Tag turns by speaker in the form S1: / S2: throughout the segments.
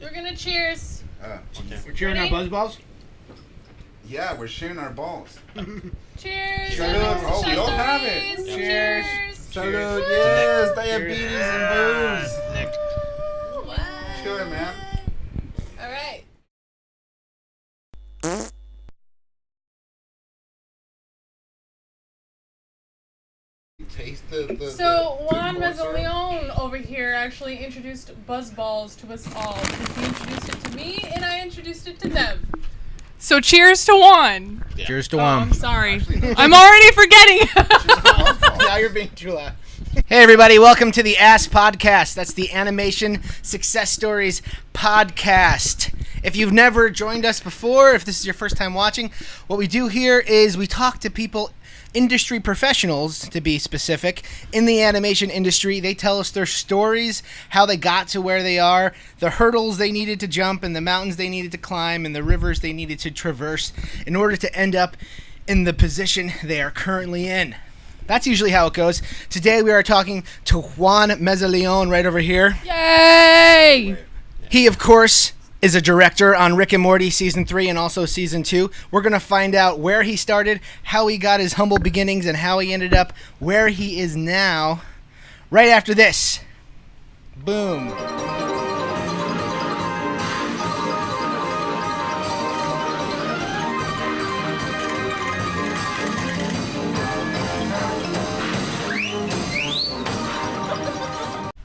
S1: We're gonna cheers.
S2: Okay.
S3: We're cheering our buzzballs?
S2: Yeah, we're sharing our balls.
S1: Cheers.
S2: Salud. Oh, we all have it.
S1: Cheers.
S2: Salud. Yes, diabetes and booze. Sure, man.
S1: All right.
S2: Taste
S1: So Juan Meza-Leon over here actually introduced buzzballs to us all. He introduced it to me, and I introduced it to them. So cheers to Juan.
S3: Yeah. Cheers to
S1: Oh,
S3: Juan.
S1: I'm sorry. I'm already forgetting.
S3: Now you're being too loud. Hey everybody, welcome to the Ass Podcast. That's the Animation Success Stories podcast. If you've never joined us before, if this is your first time watching, what we do here is we talk to people, industry professionals to be specific, in the animation industry. They tell us their stories, how they got to where they are, the hurdles they needed to jump, and the mountains they needed to climb, and the rivers they needed to traverse in order to end up in the position they are currently in. That's usually how it goes. Today we are talking to Juan Meza-Leon right over here.
S1: Yay!
S3: He, of course, is a director on Rick and Morty Season 3 and also Season 2. We're going to find out where he started, how he got his humble beginnings, and how he ended up where he is now right after this. Boom.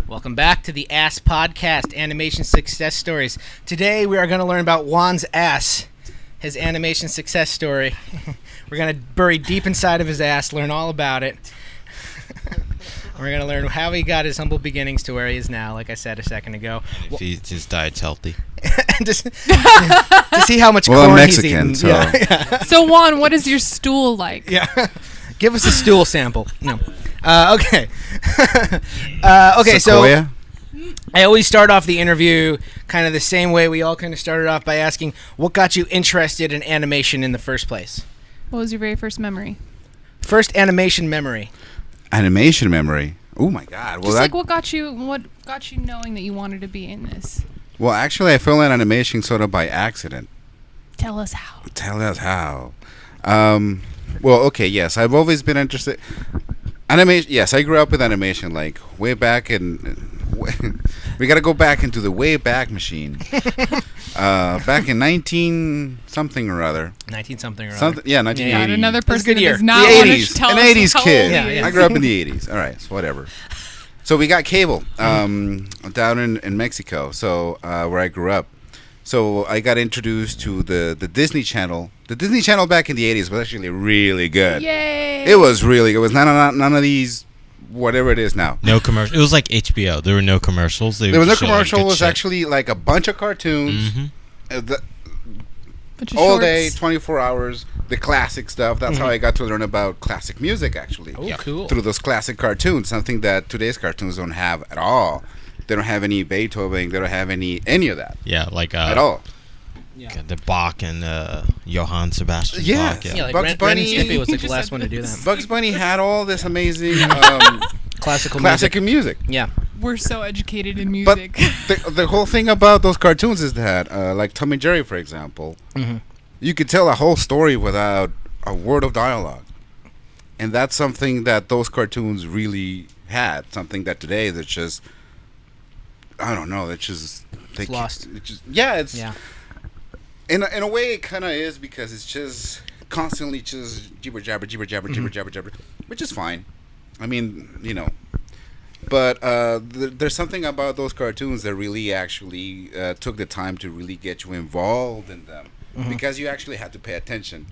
S3: Welcome back to the Ass Podcast, Animation Success Stories. Today we are going to learn about Juan's ass, his animation success story. We're going to bury deep inside of his ass, learn all about it. We're going to learn how he got his humble beginnings to where he is now, like I said a second ago.
S4: If his diet's healthy.
S3: to see how much corn
S2: I'm
S3: Mexican,
S2: he's
S3: eaten.
S2: so.
S3: Yeah.
S1: So Juan, what is your stool like?
S3: Yeah. Give us a stool sample. No. Okay. Okay,
S2: Sequoia?
S3: so I always start off the interview kind of the same way we all kind of started off by asking, what got you interested in animation in the first place?
S1: What was your very first memory?
S3: First animation memory.
S2: Animation memory. Oh my God. Well,
S1: Just like what got you knowing that you wanted to be in this?
S2: Well, actually, I fell in animation sort of by accident.
S1: Tell us how.
S2: Tell us how. Well, okay, yes, I've always been interested. Animation. Yes, I grew up with animation, like way back in. We got to go back into the way back machine. Back in 19 something or other.
S3: 19 something or other.
S2: Yeah, 1980.
S1: God, another
S3: That's a
S1: person
S3: good
S1: that
S3: year.
S1: does not
S2: The
S1: want
S2: 80s.
S1: to tell
S2: An
S1: us
S2: 80s
S1: how
S2: kid.
S1: old
S3: Yeah,
S1: he
S3: yeah.
S1: is.
S2: I grew up in the 80s. All right, so whatever. So we got cable down in Mexico, so where I grew up. So I got introduced to the Disney Channel. The Disney Channel back in the 80s was actually really good.
S1: Yay!
S2: It was really good. It was none of these, whatever it is now.
S4: No commercial. It was like HBO. There were no commercials.
S2: There was no
S4: just show, like,
S2: commercial. It
S4: good
S2: was
S4: shit.
S2: actually like a bunch of cartoons.
S4: Mhm.
S1: Bunch of
S2: All
S1: shorts.
S2: day, 24 hours, the classic stuff. That's how I got to learn about classic music, actually.
S3: Oh, cool.
S2: Through those classic cartoons, something that today's cartoons don't have at all. They don't have any Beethoven. They don't have any of that
S4: Yeah, like
S2: at all.
S3: Yeah.
S4: the Bach and Johann Sebastian
S2: Yeah.
S4: Bach.
S3: Yeah, like
S2: Bugs
S3: Ren and
S2: Bunny-
S3: Stimpy was
S1: You
S3: like the
S1: just
S3: last
S1: said
S3: one to do
S1: this.
S3: that.
S2: Bugs Bunny had all this amazing
S3: Classical
S2: classic
S3: music.
S2: music.
S3: Yeah.
S1: We're so educated in
S2: But
S1: music.
S2: the whole thing about those cartoons is that, like Tom and Jerry, for example, you could tell a whole story without a word of dialogue. And that's something that those cartoons really had. Something that today that's just, I don't know, that's just...
S3: It's lost.
S2: It's...
S3: Yeah.
S2: In a way, it kind of is, because it's just constantly just jibber jabber, which is fine. I mean, you know. But there's something about those cartoons that really actually took the time to really get you involved in them, because you actually had to pay attention.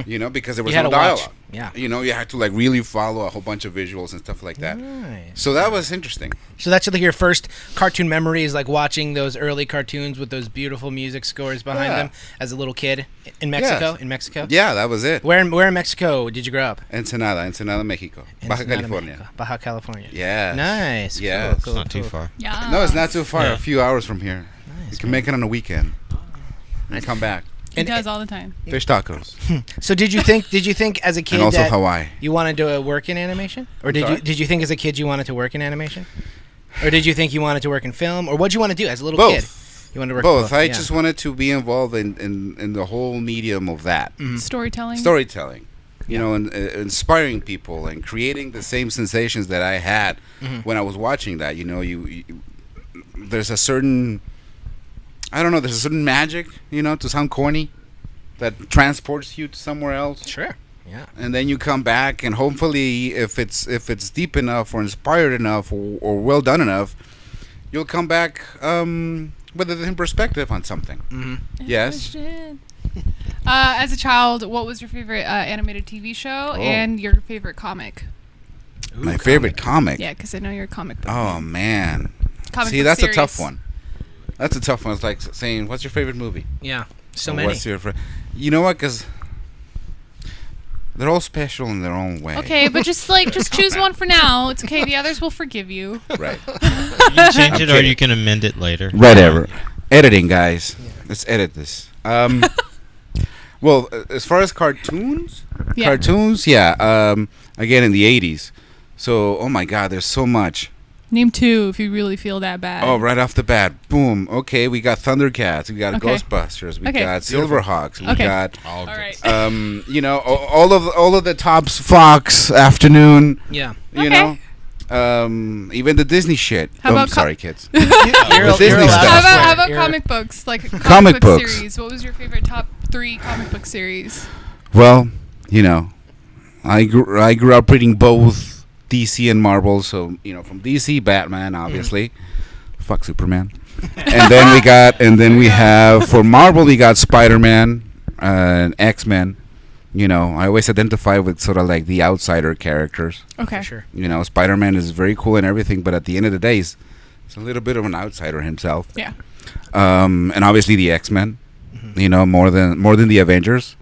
S2: You know, because there was
S3: You had
S2: no
S3: to watch.
S2: dialogue.
S3: Yeah.
S2: You know, you had to like really follow a whole bunch of visuals and stuff like that.
S3: Nice.
S2: So that was interesting.
S3: So that's like your first cartoon memory, is like watching those early cartoons with those beautiful music scores behind
S2: Yeah.
S3: them as a little kid in Mexico.
S2: Yes.
S3: In Mexico.
S2: Yeah, that was it.
S3: Where in Mexico did you grow up?
S2: Ensenada, Mexico. Baja
S3: Ensenada,
S2: California.
S3: Mexico. Baja California.
S2: Yeah.
S3: Nice.
S2: Yes.
S3: Cool,
S4: It's
S3: cool,
S4: not too
S3: cool.
S4: far.
S1: Yeah.
S2: No, it's not too far.
S4: Yeah.
S2: A few hours from here.
S3: Nice,
S2: You can make it on a weekend. And come back.
S1: He
S3: And-
S1: does all the time.
S2: Fish tacos.
S3: So did you think as a kid
S2: And also
S3: that
S2: Hawaii.
S3: you wanted to work in animation, or
S2: sorry?
S3: did you think as a kid you wanted to work in animation, or did you think you wanted to work in film, or what did you want to do as a little
S2: Both.
S3: kid? You wanted to work
S2: both. I
S3: yeah.
S2: just wanted to be involved in the whole medium of that.
S1: Storytelling.
S2: You know, and inspiring people and creating the same sensations that I had when I was watching that. You know, you there's a certain, I don't know, there's a certain magic, you know, to sound corny, that transports you to somewhere else.
S3: Sure. Yeah.
S2: And then you come back, and hopefully, if it's deep enough or inspired enough or well done enough, you'll come back with a different perspective on something. Yes.
S1: As a child, what was your favorite animated TV show and your favorite comic?
S3: Ooh,
S2: My favorite comic.
S1: Yeah, because I know you're a comic book.
S2: Oh man.
S1: Comic
S2: See,
S1: book
S2: that's
S1: series.
S2: a tough one. That's a tough one. It's like saying, "What's your favorite movie?"
S3: Yeah. So
S2: Or
S3: many.
S2: What's your you know what? Because they're all special in their own way.
S1: Okay, but just choose one for now. It's okay. The others will forgive you.
S2: Right.
S4: You can change it or
S2: kidding.
S4: you can amend it later.
S2: Whatever. Editing, guys. Let's edit this. Well, as far as cartoons,
S1: Yeah.
S2: again in the 80s. So, oh my God, there's so much.
S1: Name two if you really feel that bad.
S2: Oh, right off the bat, boom. Okay, we got Thundercats, we got
S1: Okay.
S2: Ghostbusters, we
S1: Okay.
S2: got Silverhawks, we
S1: Okay.
S2: got
S4: All good.
S1: right.
S2: you know, all of the tops, Fox, Afternoon,
S3: Yeah.
S2: you
S1: Okay.
S2: know, even the Disney shit.
S1: How
S2: I'm
S1: about
S2: sorry, kids.
S3: You're
S2: Disney
S3: allowed
S2: stuff.
S3: to
S1: How
S3: swear.
S1: about
S3: You're-
S1: comic books? Like
S2: Comic
S1: book
S2: books.
S1: series. What was your favorite top 3 comic book series?
S2: Well, you know, I grew up reading both DC and Marvel, so you know, from DC, Batman, obviously, fuck Superman, and then we have for Marvel we got Spiderman and X-Men. You know, I always identify with sort of like the outsider characters.
S1: Okay.
S3: For sure.
S2: You know, Spider-Man is very cool and everything, but at the end of the day, he's a little bit of an outsider himself.
S1: Yeah.
S2: And obviously the X-Men. You know, more than the Avengers.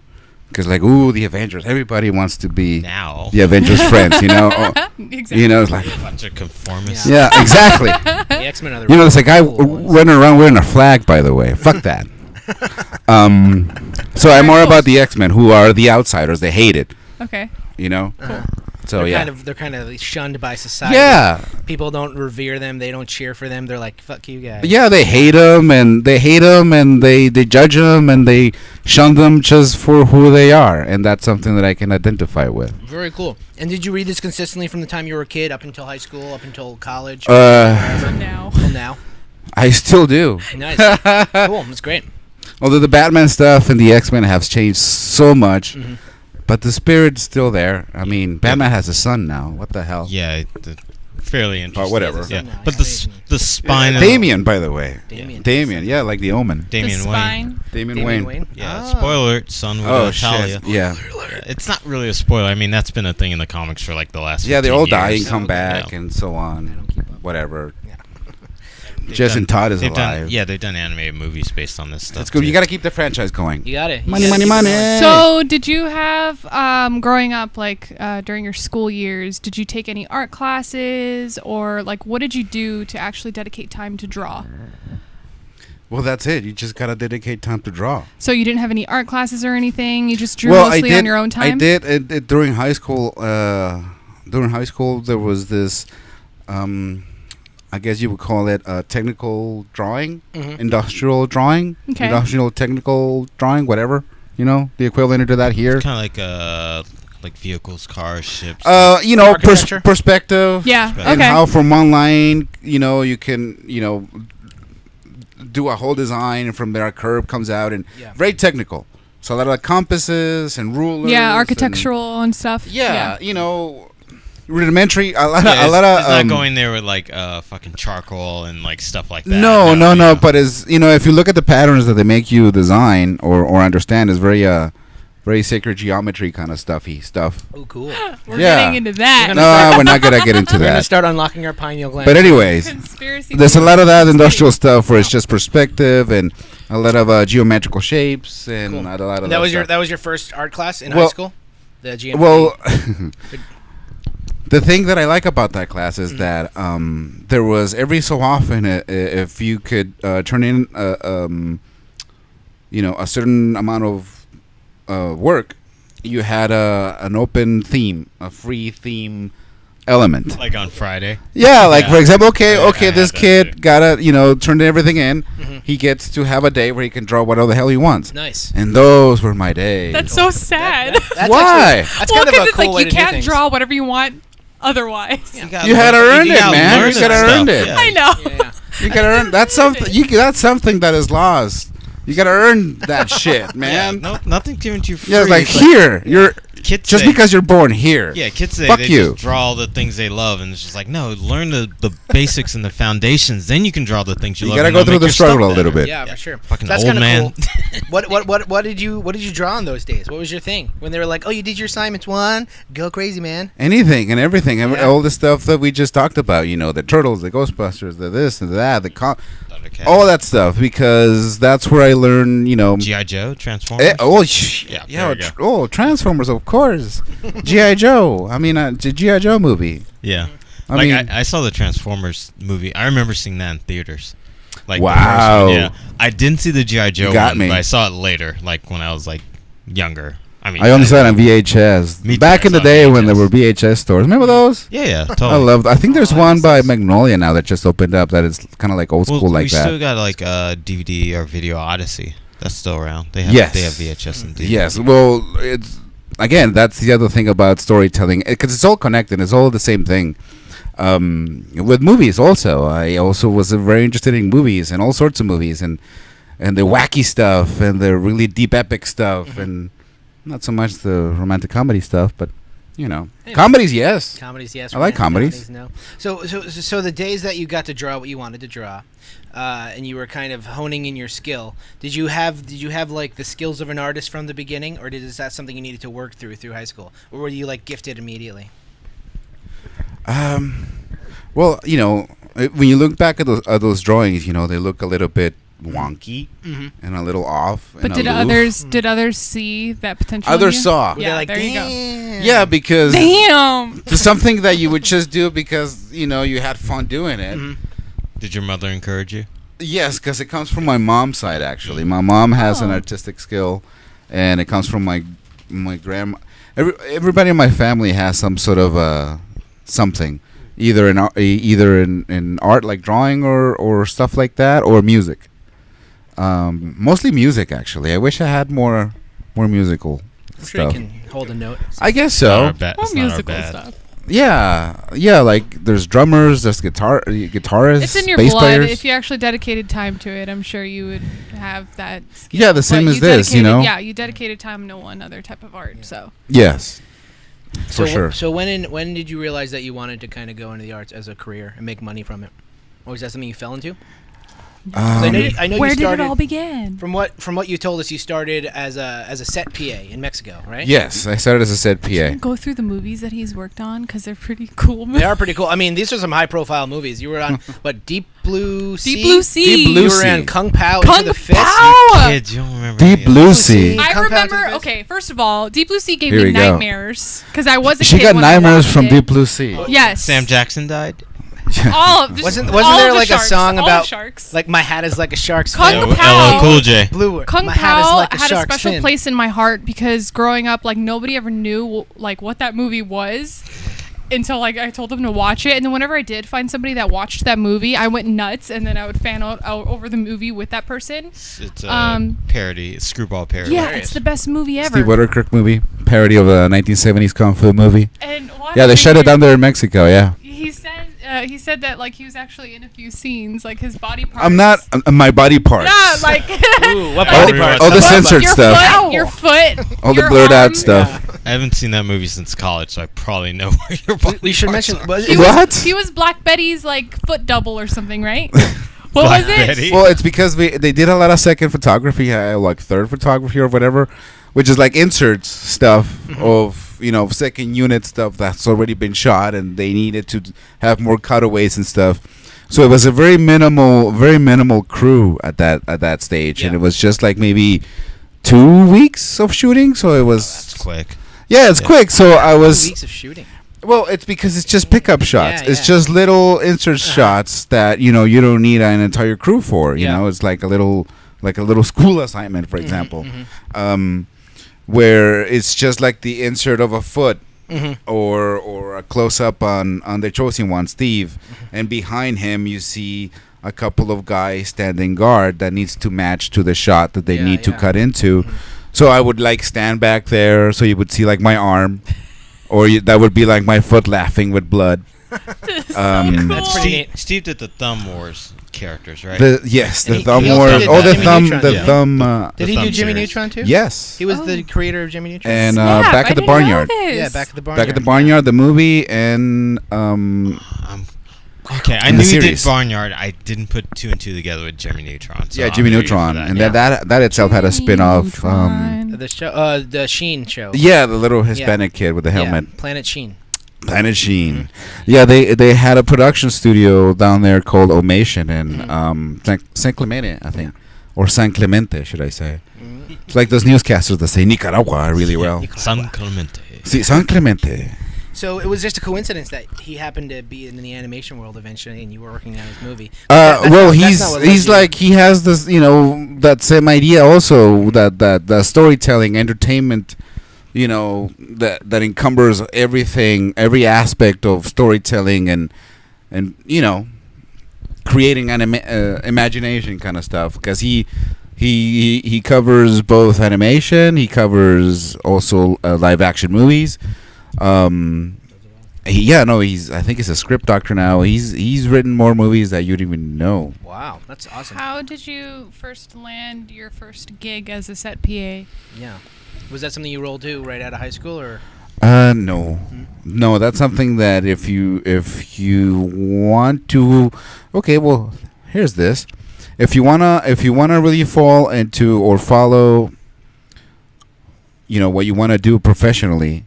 S2: Because, like, ooh, the Avengers. Everybody wants to be
S4: Now.
S2: the Avengers' friends, you know?
S1: Exactly.
S2: You know, it's like,
S4: A bunch of conformists.
S2: yeah, exactly.
S3: The X-Men are the
S2: You know, there's a guy
S3: cool ones.
S2: running around wearing a flag, by the way. Fuck that. So I'm more about the X-Men, who are the outsiders. They hate it,
S1: Okay.
S2: you know? So,
S3: They're
S2: yeah.
S3: they're kind of shunned by society.
S2: Yeah.
S3: People don't revere them. They don't cheer for them. They're like, fuck you guys.
S2: Yeah, they hate them, and they judge them, and they shun them just for who they are. And that's something that I can identify with.
S3: Very cool. And did you read this consistently from the time you were a kid up until high school, up until college?
S1: So now.
S3: Till now?
S2: I still do.
S3: Nice. Cool. That's great.
S2: Although the Batman stuff and the X-Men have changed so much, but the spirit's still there. I mean, Batman has a son now. What the hell?
S4: Yeah, fairly interesting.
S2: whatever.
S4: Yeah,
S3: No,
S4: but
S3: it's
S4: the spine. of
S2: Damien, by the way.
S3: Damien.
S2: Yeah, like the Omen.
S4: Damian
S1: the
S4: Wayne.
S1: spine.
S2: Damian
S3: Damien
S2: Wayne.
S3: Wayne?
S4: Yeah,
S3: Ah.
S4: spoiler alert, son with
S2: Oh,
S4: Talia.
S2: shit. Yeah.
S4: It's not really a spoiler. I mean, that's been a thing in the comics for like the last.
S2: Yeah, they
S4: 15
S2: all die
S4: years.
S2: and come back
S4: Yeah.
S2: and so
S3: I
S2: on.
S3: don't keep up.
S2: Whatever.
S3: Yeah.
S2: Jason Todd is
S4: they've
S2: alive.
S4: Done, yeah, they've done animated movies based on this stuff.
S2: That's good.
S4: too.
S2: You got to keep the franchise going.
S3: You got it. You
S2: Money,
S3: gotta
S2: money,
S3: keep it
S2: money.
S3: going.
S1: So, did you have, growing up, like, during your school years, did you take any art classes? Or, like, what did you do to actually dedicate time to draw?
S2: Well, that's it. You just got to dedicate time to draw.
S1: So, you didn't have any art classes or anything? You just drew mostly on your own time?
S2: I did during high school. During high school, there was this, I guess you would call it technical drawing, industrial drawing,
S1: Okay.
S2: industrial technical drawing, whatever. You know, the equivalent to that here.
S4: It's kind of like vehicles, cars, ships.
S2: You know,
S3: Architecture?
S2: perspective.
S1: Yeah,
S2: And
S1: okay.
S2: how from one line, you know, you can, you know, do a whole design, and from there a curve comes out, and
S3: Yeah.
S2: very technical. So a lot of compasses and rulers.
S1: Yeah,
S2: and-
S1: architectural and stuff.
S2: yeah, you know, rudimentary. A lot
S4: Yeah,
S2: of.
S4: it's not going there with like fucking charcoal and like stuff like that.
S2: No.
S4: yeah.
S2: But as you know, if you look at the patterns that they make you design or understand, is very sacred geometry kind of stuffy stuff.
S3: Oh, cool.
S1: We're
S2: Yeah.
S1: getting into that.
S2: No, we're not gonna get into
S3: We're gonna
S2: that.
S3: start unlocking our pineal gland.
S2: But anyways,
S1: Conspiracy
S2: there's a lot of that
S1: theories.
S2: industrial stuff where it's just perspective and a lot of geometrical shapes and
S3: Cool.
S2: a lot of
S3: that was
S2: stuff.
S3: your first art class in
S2: Well-
S3: high school. The GMP.
S2: Well, the thing that I like about that class is that there was every so often if you could turn in you know, a certain amount of work, you had an open theme, a free theme element.
S4: Like on Friday.
S2: Yeah, like
S4: Yeah.
S2: for example, okay,
S4: I have
S2: this
S4: that
S2: kid
S4: too.
S2: gotta turn everything in. He gets to have a day where he can draw whatever the hell he wants.
S3: Nice.
S2: And those were my days.
S1: That's so sad.
S3: That's
S2: Why?
S3: Actually, that's
S1: well,
S3: kind of
S1: because
S3: a
S1: it's
S3: cool
S1: like
S3: way
S1: you
S3: to do
S1: can't
S3: things.
S1: draw whatever you want otherwise.
S2: You had to earn it, man. You gotta earn it.
S1: I know.
S3: Yeah.
S2: You gotta earn. That's something. That's something that is lost. You gotta earn that shit, man.
S4: No, nothing's given to you free.
S2: Yeah, it's like
S4: It's
S2: here. You're
S4: kids
S2: just
S4: say-
S2: because you're born here.
S4: Yeah, kids say
S2: Fuck
S4: they
S2: you.
S4: just draw the things they love, and it's just like, no, learn the basics and the foundations. Then you can draw the things you
S2: You
S4: love.
S2: gotta
S4: and
S2: go
S4: it'll
S2: through
S4: make
S2: the
S4: your stuff
S2: struggle a little
S4: better.
S2: bit.
S3: Yeah, for sure.
S4: Fucking
S3: That's
S4: old
S3: kinda
S4: man.
S3: Cool. What did you draw in those days? What was your thing when they were like, oh, you did your assignments one, go crazy, man?
S2: Anything and everything.
S3: Yeah.
S2: All the stuff that we just talked about. The Turtles, the Ghostbusters, the this and that,
S4: Thundercats.
S2: all that stuff. Because that's where I learn.
S4: G.I. Joe, Transformers.
S2: Yeah.
S4: there we go.
S2: Transformers, of course. G.I. Joe. I mean, the G.I. Joe movie.
S4: Yeah.
S2: I
S4: Like
S2: mean,
S4: I saw the Transformers movie. I remember seeing that in theaters. Like the
S2: Wow.
S4: first one, yeah. I didn't see the G.I. Joe
S2: got
S4: one,
S2: me.
S4: but I saw it later, like when I was like younger. I mean,
S2: I only saw it on VHS.
S4: Me too,
S2: Back
S4: I
S2: in the
S4: saw
S2: day when
S4: VHS.
S2: there were VHS stores. Remember those?
S4: Yeah,
S2: I
S4: totally.
S2: loved. I think there's
S3: that
S2: one
S3: makes
S2: by
S3: sense.
S2: Magnolia now that just opened up. That is kind of like old school like
S4: we
S2: that.
S4: still got like DVD or Video Odyssey. That's still around. They have
S2: Yes.
S4: they have VHS and DVD.
S2: Yes. Well, it's again. That's the other thing about storytelling because it's all connected. It's all the same thing. With movies also, I also was very interested in movies and all sorts of movies and the wacky stuff and the really deep epic stuff and not so much the romantic comedy stuff, but comedies, yes.
S3: Comedies, yes.
S2: I like
S3: romantic
S2: comedies.
S3: No. So the days that you got to draw what you wanted to draw, and you were kind of honing in your skill, did you have like the skills of an artist from the beginning, or is that something you needed to work through high school, or were you like gifted immediately?
S2: Well, when you look back at those drawings, they look a little bit wonky and a little off.
S1: But did others see that potential? in
S2: Others
S1: you?
S2: saw.
S3: They're
S1: Yeah,
S3: like,
S1: there you go.
S3: "Damn."
S2: Yeah, because
S1: Damn.
S2: it's something that you would just do because you had fun doing it.
S4: Did your mother encourage you?
S2: Yes, because it comes from my mom's side. Actually, my mom has an artistic skill, and it comes from my grandma. Everybody in my family has some sort of something, either in art like drawing or stuff like that, or music. Mostly music, actually. I wish I had more musical
S3: I'm sure you
S2: stuff.
S3: can hold a note.
S2: I guess
S4: Not our
S2: so.
S4: ba-
S1: Or
S4: it's not our
S1: musical
S4: bad.
S1: stuff.
S2: Yeah. Like there's drummers, there's guitarists,
S1: It's in your
S2: bass
S1: blood.
S2: players.
S1: If you actually dedicated time to it, I'm sure you would have that skill.
S2: Yeah, the same
S1: But
S2: as this,
S1: Yeah, you dedicated time to one other type of art. So
S2: Yes,
S3: So
S2: for sure.
S3: So when did you realize that you wanted to kind of go into the arts as a career and make money from it, or was that something you fell into? 'Cause I know
S1: where
S3: you
S1: did
S3: started.
S1: it all begin?
S3: From what you told us, you started as a set PA in Mexico, right?
S2: Yes, I started as a set PA.
S1: Go through the movies that he's worked on because they're pretty cool.
S3: They are pretty cool. I mean, these are some high-profile movies. You were on what, Deep Blue Sea?
S1: Deep Blue Sea.
S2: Deep Blue
S3: You were
S2: Sea.
S3: on Kung Pao.
S1: Kung
S3: Into the Fist.
S1: Pao.
S4: Kids, you don't remember any
S2: Deep
S4: of
S2: Blue
S4: that.
S2: Sea.
S1: I
S3: Kung Pao
S1: remember.
S3: to the Fist.
S1: Okay, first of all, Deep Blue Sea gave
S2: Here
S1: me
S2: we go.
S1: nightmares because I was a
S2: She
S1: kid
S2: got
S1: when I
S2: nightmares
S1: watched
S2: from
S1: it.
S2: Deep Blue Sea.
S1: Yes.
S4: Sam Jackson died.
S1: All of, just
S3: Wasn't
S1: all
S3: there
S1: of the
S3: like
S1: sharks,
S3: a song
S1: all the
S3: about
S1: sharks?
S3: like my hat is like a shark's
S1: Kung
S3: fin?
S1: Yeah, Pao.
S4: LL Cool J.
S3: Blue.
S1: Kung
S3: my hat is
S1: Pao
S3: like a
S1: had a
S3: shark's
S1: special
S3: fin.
S1: place in my heart because growing up, like nobody ever knew like what that movie was until like I told them to watch it, and then whenever I did find somebody that watched that movie, I went nuts, and then I would fan out over the movie with that person.
S4: It's a parody, a screwball parody.
S1: Yeah,
S3: Hilarious.
S1: it's the best movie ever.
S2: Steve Whitaker movie, parody of a 1970s kung fu movie.
S1: And
S2: Yeah, they shut it down there in Mexico. Yeah,
S1: He said that like he was actually in a few scenes, like his body parts.
S2: I'm not my body parts.
S1: Yeah, like
S3: Ooh, what
S4: Oh,
S3: body
S4: oh,
S3: parts?
S4: oh,
S2: the
S3: What
S2: censored
S1: your
S2: stuff.
S1: foot, your foot,
S2: All the
S1: your
S2: blurred
S1: arm.
S2: out stuff.
S4: I haven't seen that movie since college, so I probably know where your body
S3: We should
S4: parts
S3: mention.
S4: are.
S3: Was,
S1: He
S2: What?
S1: Was, he was Black Betty's like foot double or something, right? What
S4: Black
S1: was it?
S4: Betty?
S2: Well, it's because they did a lot of second photography, like third photography or whatever, which is like inserts stuff of second unit stuff that's already been shot, and they needed to have more cutaways and stuff. So it was a very minimal crew at that stage, and
S3: Yeah.
S2: it was just like maybe 2 weeks of shooting. So it was
S4: That's quick.
S2: yeah, it's
S4: Yeah.
S2: quick. So I
S3: 2
S2: was
S3: weeks of shooting.
S2: well, it's because it's just pickup shots.
S3: Yeah,
S2: It's
S3: yeah.
S2: just little insert shots that you don't need an entire crew for. You
S3: Yeah.
S2: know, it's like a little school assignment, for example, where it's just like the insert of a foot or a close up on the chosen one, Steve, and behind him you see a couple of guys standing guard that needs to match to the shot that they need to cut into. So I would like stand back there so you would see like my arm, or that would be like my foot laughing with blood.
S1: That's
S3: That's pretty neat.
S4: Steve did the Thumb Wars characters, right?
S2: The
S3: And
S2: Thumb
S3: he also
S2: Wars.
S3: did
S2: Oh, the
S3: Jimmy
S2: thumb.
S3: Neutron,
S2: The
S3: yeah.
S2: thumb.
S3: Did he
S4: Thumb
S3: do Jimmy
S4: series.
S3: Neutron too?
S2: Yes.
S3: He was the creator of Jimmy Neutron.
S2: And
S1: Snap,
S2: Back
S1: I
S2: at the
S1: didn't know
S2: Barnyard.
S1: this.
S3: Yeah, Back at the Barnyard.
S2: Back at the Barnyard, the movie, and
S4: Okay, I
S2: In
S4: knew
S2: the
S4: he did
S2: series.
S4: Barnyard. I didn't put two and two together with Jimmy Neutron. So
S2: yeah,
S4: I'll
S2: Jimmy
S4: hear you for
S2: Neutron,
S4: that,
S2: and
S4: yeah.
S2: that itself had a spin-off.
S1: Neutron.
S3: The show, the Sheen show.
S2: Yeah, the little Hispanic kid with the
S3: Yeah,
S2: helmet.
S3: Planet Sheen.
S2: Planet Sheen. Yeah, they had a production studio down there called Omation in San Clemente, I think, or San Clemente, should I say? It's like those newscasters that say Nicaragua really well.
S4: San Clemente.
S2: Sí, San Clemente.
S3: So it was just a coincidence that he happened to be in the animation world eventually, and you were working on his movie. That's
S2: Well,
S3: not- that's not what led
S2: he's
S3: you-
S2: like he has this, that same idea also that storytelling, entertainment, that encumbers everything, every aspect of storytelling, and creating imagination kind of stuff, because he covers both animation, he covers also live action movies. I think he's a script doctor now. He's written more movies that you'd even know.
S3: Wow, that's awesome.
S1: How did you first land your first gig as a set PA?
S3: Yeah. Was that something you rolled to right out of high school, or?
S2: No, that's something that if you want to, okay, well, here's this. If you wanna really fall into or follow, what you want to do professionally,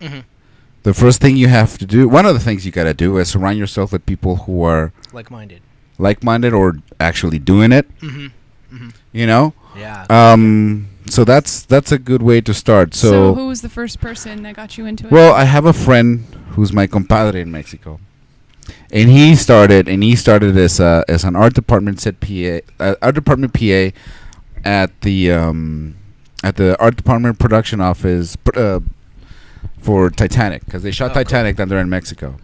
S2: the first thing you have to do, one of the things you gotta do, is surround yourself with people who are
S3: Like-minded
S2: or actually doing it.
S3: Yeah.
S2: So that's a good way to start.
S1: So who was the first person that got you into it?
S2: Well, I have a friend who's my compadre in Mexico, and he started as an art department PA at the art department production office for Titanic, because they shot Titanic down there in Mexico.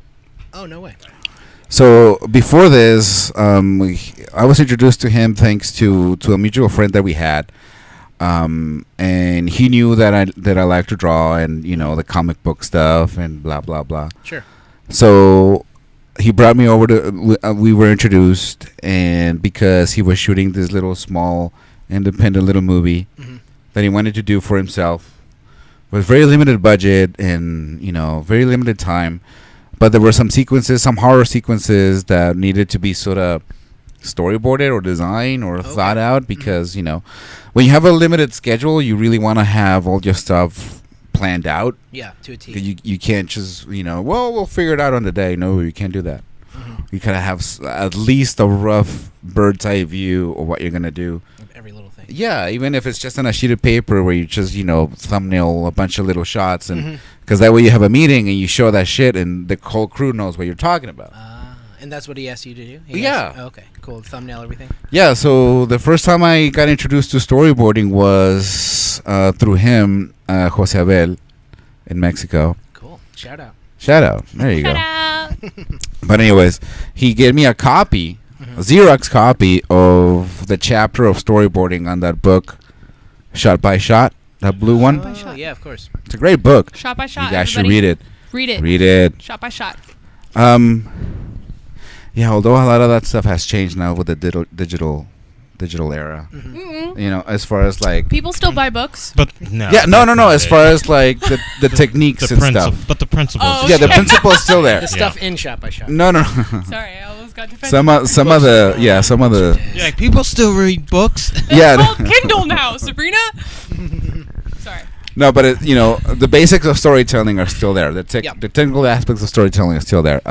S3: Oh, no way.
S2: So before this, I was introduced to him thanks to a mutual friend that we had. And he knew that I like to draw, and the comic book stuff and blah blah blah.
S3: Sure.
S2: So he brought me over to. We were introduced, and because he was shooting this little small independent little movie that he wanted to do for himself, with very limited budget and very limited time, but there were some horror sequences that needed to be sort of storyboarded or designed or thought out, because when you have a limited schedule, you really want to have all your stuff planned out.
S3: Yeah, to a T.
S2: You can't just we'll figure it out on the day. No, you can't do that. You kind of have at least a rough bird's eye view of what you're gonna do.
S3: Every little thing.
S2: Yeah, even if it's just on a sheet of paper where you just thumbnail a bunch of little shots, and because that way you have a meeting and you show that shit and the whole crew knows what you're talking about.
S3: And that's what he asked you to do? Okay, cool. Thumbnail everything?
S2: Yeah, so the first time I got introduced to storyboarding was through him, Jose Abel, in Mexico.
S3: Cool. Shout out.
S2: There you go.
S1: Shout out.
S2: But anyways, he gave me a copy, a Xerox copy of the chapter of storyboarding on that book, Shot by Shot, that blue one.
S3: Oh, yeah, of course.
S2: It's a great book.
S1: Shot by shot.
S2: You guys should
S1: everybody.
S2: read it.
S1: Read it.
S2: Read it.
S1: Shot by shot.
S2: Yeah, although a lot of that stuff has changed now with the digital era. As far as like
S1: People still buy books.
S4: But no.
S2: yeah, no.
S4: that's not
S2: As
S4: it.
S2: far as like the techniques and stuff.
S4: But the principles.
S1: Oh,
S2: Yeah, the
S1: okay.
S2: principle is still there.
S3: The stuff in Shot by Shot.
S2: No.
S1: Sorry, I almost got defended.
S2: some of the
S4: Yeah, like, people still read books.
S2: yeah.
S1: It's called Kindle now, Sabrina. Sorry.
S2: No, but the basics of storytelling are still there. The technical aspects of storytelling are still there.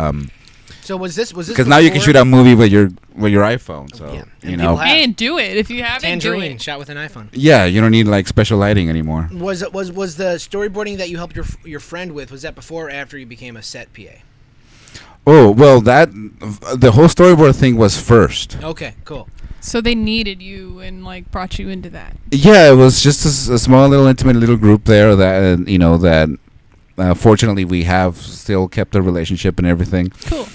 S3: So was this
S2: Because now you can shoot a movie with your iPhone. So
S3: Yeah. And people have-
S1: And do it if you haven't. Do
S3: Tangerine
S1: it.
S3: shot with an iPhone.
S2: yeah, you don't need like special lighting anymore.
S3: Was the storyboarding that you helped your friend with, was that before or after you became a set PA?
S2: Oh well, the whole storyboard thing was first.
S3: Okay, cool.
S1: So they needed you and brought you into that.
S2: Yeah, it was just a small little intimate little group there that Fortunately, we have still kept a relationship and everything.
S1: Cool.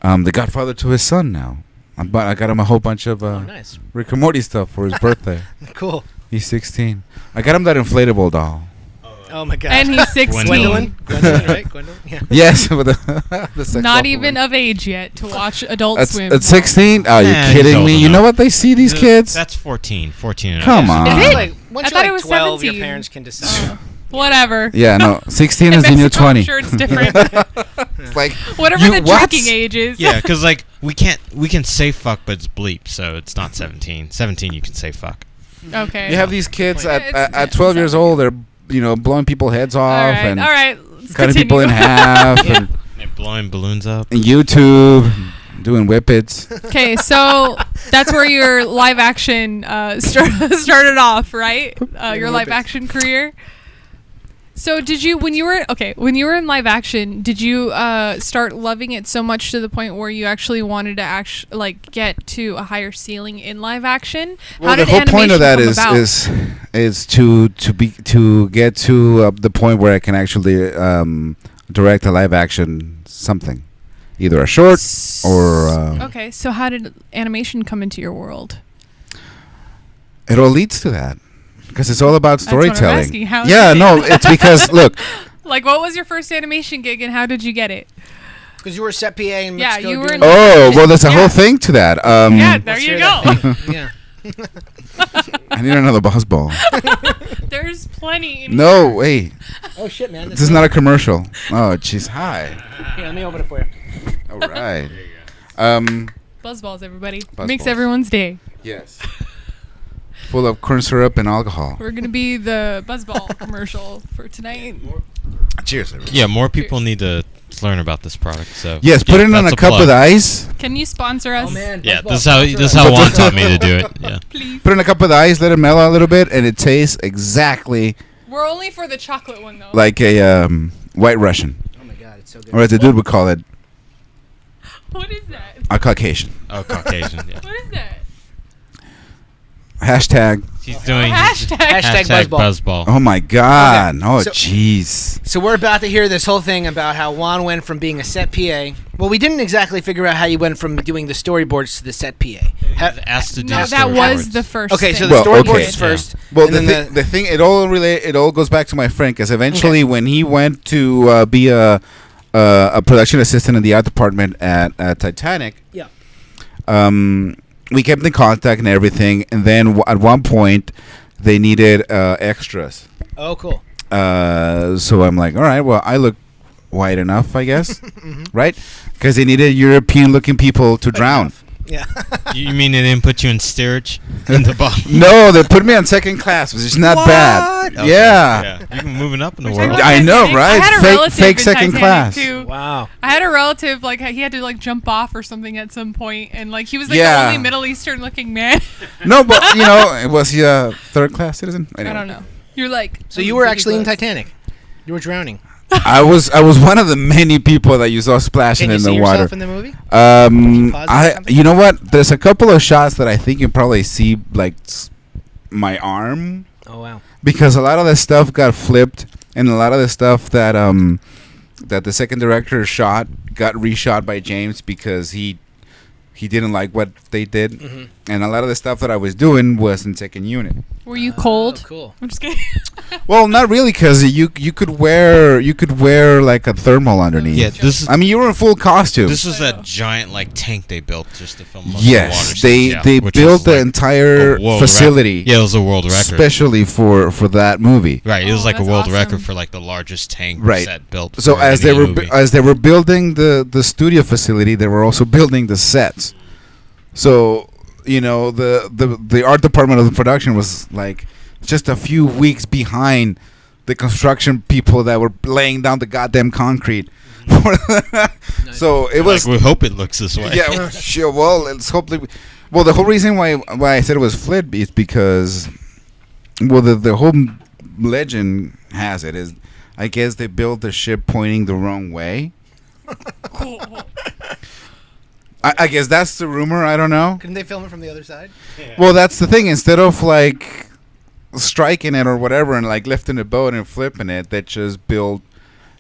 S2: The godfather to his son now. I got him a whole bunch of
S3: Nice.
S2: Rick and Morty stuff for his birthday.
S3: Cool.
S2: He's 16. I got him that inflatable doll.
S3: Oh my god.
S1: And he's 16.
S3: Gwendolyn, right? Gwendolyn. Yeah.
S2: Yes, with the sex
S1: Not
S2: doll
S1: even
S2: for me.
S1: of age yet to watch Adult
S2: At
S1: Swim.
S2: 16? Oh, you're
S4: Nah,
S2: kidding
S4: he's
S2: me?
S4: old
S2: You know
S4: enough.
S2: what they see these kids?
S4: That's 14 and
S2: Come
S4: up.
S2: on.
S1: Is it?
S3: Like, once
S1: I
S3: you're
S1: thought it
S3: like
S1: was
S3: 12,
S1: 17.
S3: your parents can decide.
S1: Whatever.
S2: Yeah, no. 16 is
S1: In
S2: the new
S1: Mexico,
S2: 20.
S1: I'm sure it's different.
S2: It's like,
S1: Whatever
S2: you
S1: the
S2: what?
S1: drinking age is.
S4: Yeah, because like we can say fuck, but it's bleep, so it's not 17. 17 you can say fuck.
S1: Okay.
S2: You have these kids
S1: Yeah,
S2: at 12 years old. They're blowing people's heads off
S1: all right.
S2: and
S1: All right. Let's
S2: cutting
S1: continue.
S2: people in half and
S4: They're blowing balloons up.
S2: YouTube, doing whippets.
S1: Okay, so that's where your live action started off, right? Your live action career. So did you when you were in live action, did you start loving it so much to the point where you actually wanted to get to a higher ceiling in live action?
S2: Well,
S1: How
S2: the
S1: did
S2: whole point of that
S1: animation come
S2: is
S1: about?
S2: is to get to the point where I can actually direct a live action something, either a short or.
S1: Okay, so how did animation come into your world?
S2: It all leads to that because it's all about
S1: That's what I'm
S2: storytelling.
S1: asking. How
S2: Yeah,
S1: did
S2: no,
S1: it-
S2: it's because look.
S1: Like, what was your first animation gig and how did you get it?
S3: Because you were set PA in
S1: Yeah,
S3: Mexico.
S1: you were
S3: doing-
S1: in-
S2: Oh well, there's a
S1: Yeah.
S2: whole thing to that.
S1: Yeah, there
S3: Let's
S1: you
S3: hear
S1: go.
S3: that thing. Yeah.
S2: I need another buzz ball.
S1: There's plenty. In
S2: No, wait,
S3: Oh shit, man.
S2: this is not a commercial. Oh, jeez, hi.
S3: Here, let me open it for you.
S2: All right.
S1: Buzzballs, everybody.
S2: Buzz
S1: Makes
S2: balls.
S1: everyone's day.
S2: Yes. Full of corn syrup and alcohol.
S1: We're gonna be the Buzzball commercial for tonight.
S2: Cheers, everyone.
S4: Yeah, more people need to learn about this product. So
S2: Yes, put it in
S4: that's
S2: a cup
S4: plug.
S2: with ice.
S1: Can you sponsor us?
S3: Oh man.
S4: Yeah,
S3: Buzzball,
S4: this is
S3: sponsor
S4: how
S3: us.
S4: Juan taught me to do it. Yeah.
S1: Please.
S2: Put it in a cup with ice, let it mellow a little bit, and it tastes exactly
S1: We're only for the chocolate one though.
S2: like a White Russian,
S3: Oh my god, it's so good.
S2: or as the dude would call it,
S1: What is that?
S2: a Caucasian.
S4: Oh, Caucasian. Yeah.
S1: What is that?
S2: Hashtag.
S4: He's doing
S1: Hashtag.
S3: Hashtag
S4: Buzzball.
S2: Oh my God.
S3: Okay,
S2: Oh
S3: so-
S2: jeez.
S3: So we're about to hear this whole thing about how Juan went from being a set PA. Well, we didn't exactly figure out how you went from doing the storyboards to the set PA.
S4: He's asked to do
S1: No, that was
S4: storyboards.
S1: the first.
S3: Okay, so
S1: thing.
S3: the
S2: Well,
S3: storyboards
S2: okay.
S3: is first.
S2: Well,
S3: and
S2: the,
S3: then
S2: the thing, it all goes back to my friend, because eventually when he went to be a production assistant in the art department at Titanic,
S3: Yeah.
S2: we kept in contact and everything, and then at one point they needed extras.
S3: Oh, cool.
S2: So I'm like, all right, well, I look white enough, I guess, right? Because they needed European-looking people to drown.
S3: Yeah.
S4: You mean they didn't put you in steerage in the bottom?
S2: No, they put me on second class, which is not bad.
S4: Okay,
S2: Yeah.
S4: You've been moving up in the
S1: Which
S4: world.
S2: I know,
S1: Titanic.
S2: right?
S1: I had a
S2: Fake-
S1: relative
S2: fake
S1: in
S2: second
S1: Titanic,
S2: class.
S1: Too.
S3: Wow.
S1: I had a relative he had to jump off or something at some point, and he was the
S2: Yeah.
S1: only Middle Eastern looking man.
S2: No, but was he a third class citizen?
S1: I don't know. You're like.
S3: So you were actually in Titanic. You were drowning.
S2: I was one of the many people that you saw splashing
S3: Can you
S2: in
S3: see
S2: the water.
S3: yourself in the movie? you pause it or something?
S2: You know what? There's a couple of shots that I think you probably see my arm,
S3: Oh wow.
S2: because a lot of the stuff got flipped, and a lot of the stuff that that the second director shot got reshot by James because he didn't like what they did, and a lot of the stuff that I was doing was in second unit.
S1: Were you cold?
S3: Oh, cool.
S1: I'm just kidding.
S2: Well, not really, because you could wear like a thermal underneath.
S4: Yeah, this is
S2: I mean, you were in full costume.
S4: this was
S1: I know.
S4: that giant tank they built just to film. Most
S2: Yes,
S4: of the water
S2: they
S4: scenes, yeah,
S2: they
S4: which
S2: built
S4: was,
S2: the
S4: like,
S2: entire
S4: a world
S2: facility,
S4: Yeah, it was a world record.
S2: especially for that movie.
S4: Right, it was
S1: Oh,
S4: like a
S1: that's
S4: world
S1: awesome.
S4: record for the largest tank
S2: Right.
S4: set built.
S2: So
S4: for
S2: as
S4: any
S2: they were
S4: movie.
S2: as they were building the studio facility, they were also building the sets. So the art department of the production was just a few weeks behind the construction people that were laying down the goddamn concrete. So it was
S4: we hope it looks this way.
S2: yeah, sure. Well, let's hope. Well, the whole reason why I said it was flipped is because, well, the whole legend has it is, I guess they built the ship pointing the wrong way. I guess that's the rumor. I don't know.
S3: Couldn't they film it from the other side?
S2: Well, that's the thing. Instead of striking it or whatever and lifting the boat and flipping it, they just built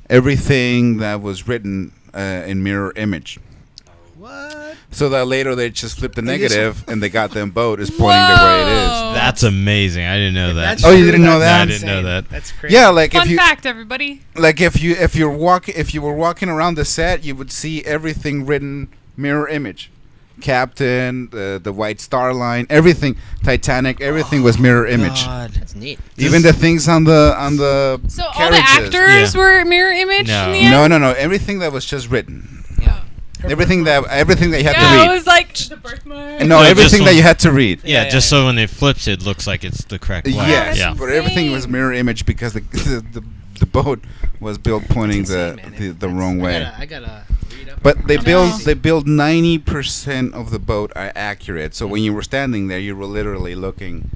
S2: everything that was written in mirror image.
S3: What?
S2: So that later they just flipped the negative and they got them boat is pointing the way it is.
S4: That's amazing. I didn't know that.
S3: That's
S2: Oh, you
S3: true,
S2: didn't know
S3: that's
S2: that?
S4: I didn't know
S3: insane.
S4: that.
S3: That's crazy.
S2: Yeah, like
S1: Fun
S2: if you
S1: fact, everybody.
S2: like if you were walking around the set, you would see everything written mirror image. Captain, the White Star Line, everything, Titanic, everything was mirror image.
S4: God.
S3: That's neat.
S2: Even the things on the
S1: So all the
S2: carriages.
S1: actors
S4: Yeah.
S1: were mirror image
S4: No.
S1: in the end?
S2: No, everything that was just written.
S3: Yeah.
S2: Everything that you had
S1: Yeah,
S2: to
S1: it
S2: read.
S1: was like the birthmark.
S2: No,
S4: No,
S2: everything
S4: just
S2: that
S4: on-
S2: you had to read.
S4: Yeah,
S3: Yeah,
S4: just
S3: yeah.
S4: so when it flips, it looks like it's the correct way.
S2: Yes,
S4: Yeah.
S2: but everything was mirror image because the boat was built pointing
S3: Insane, man.
S2: the wrong way.
S3: I gotta read up.
S2: But they
S1: I
S2: build
S1: know.
S2: 90% of the boat are accurate. So when you were standing there, you were literally looking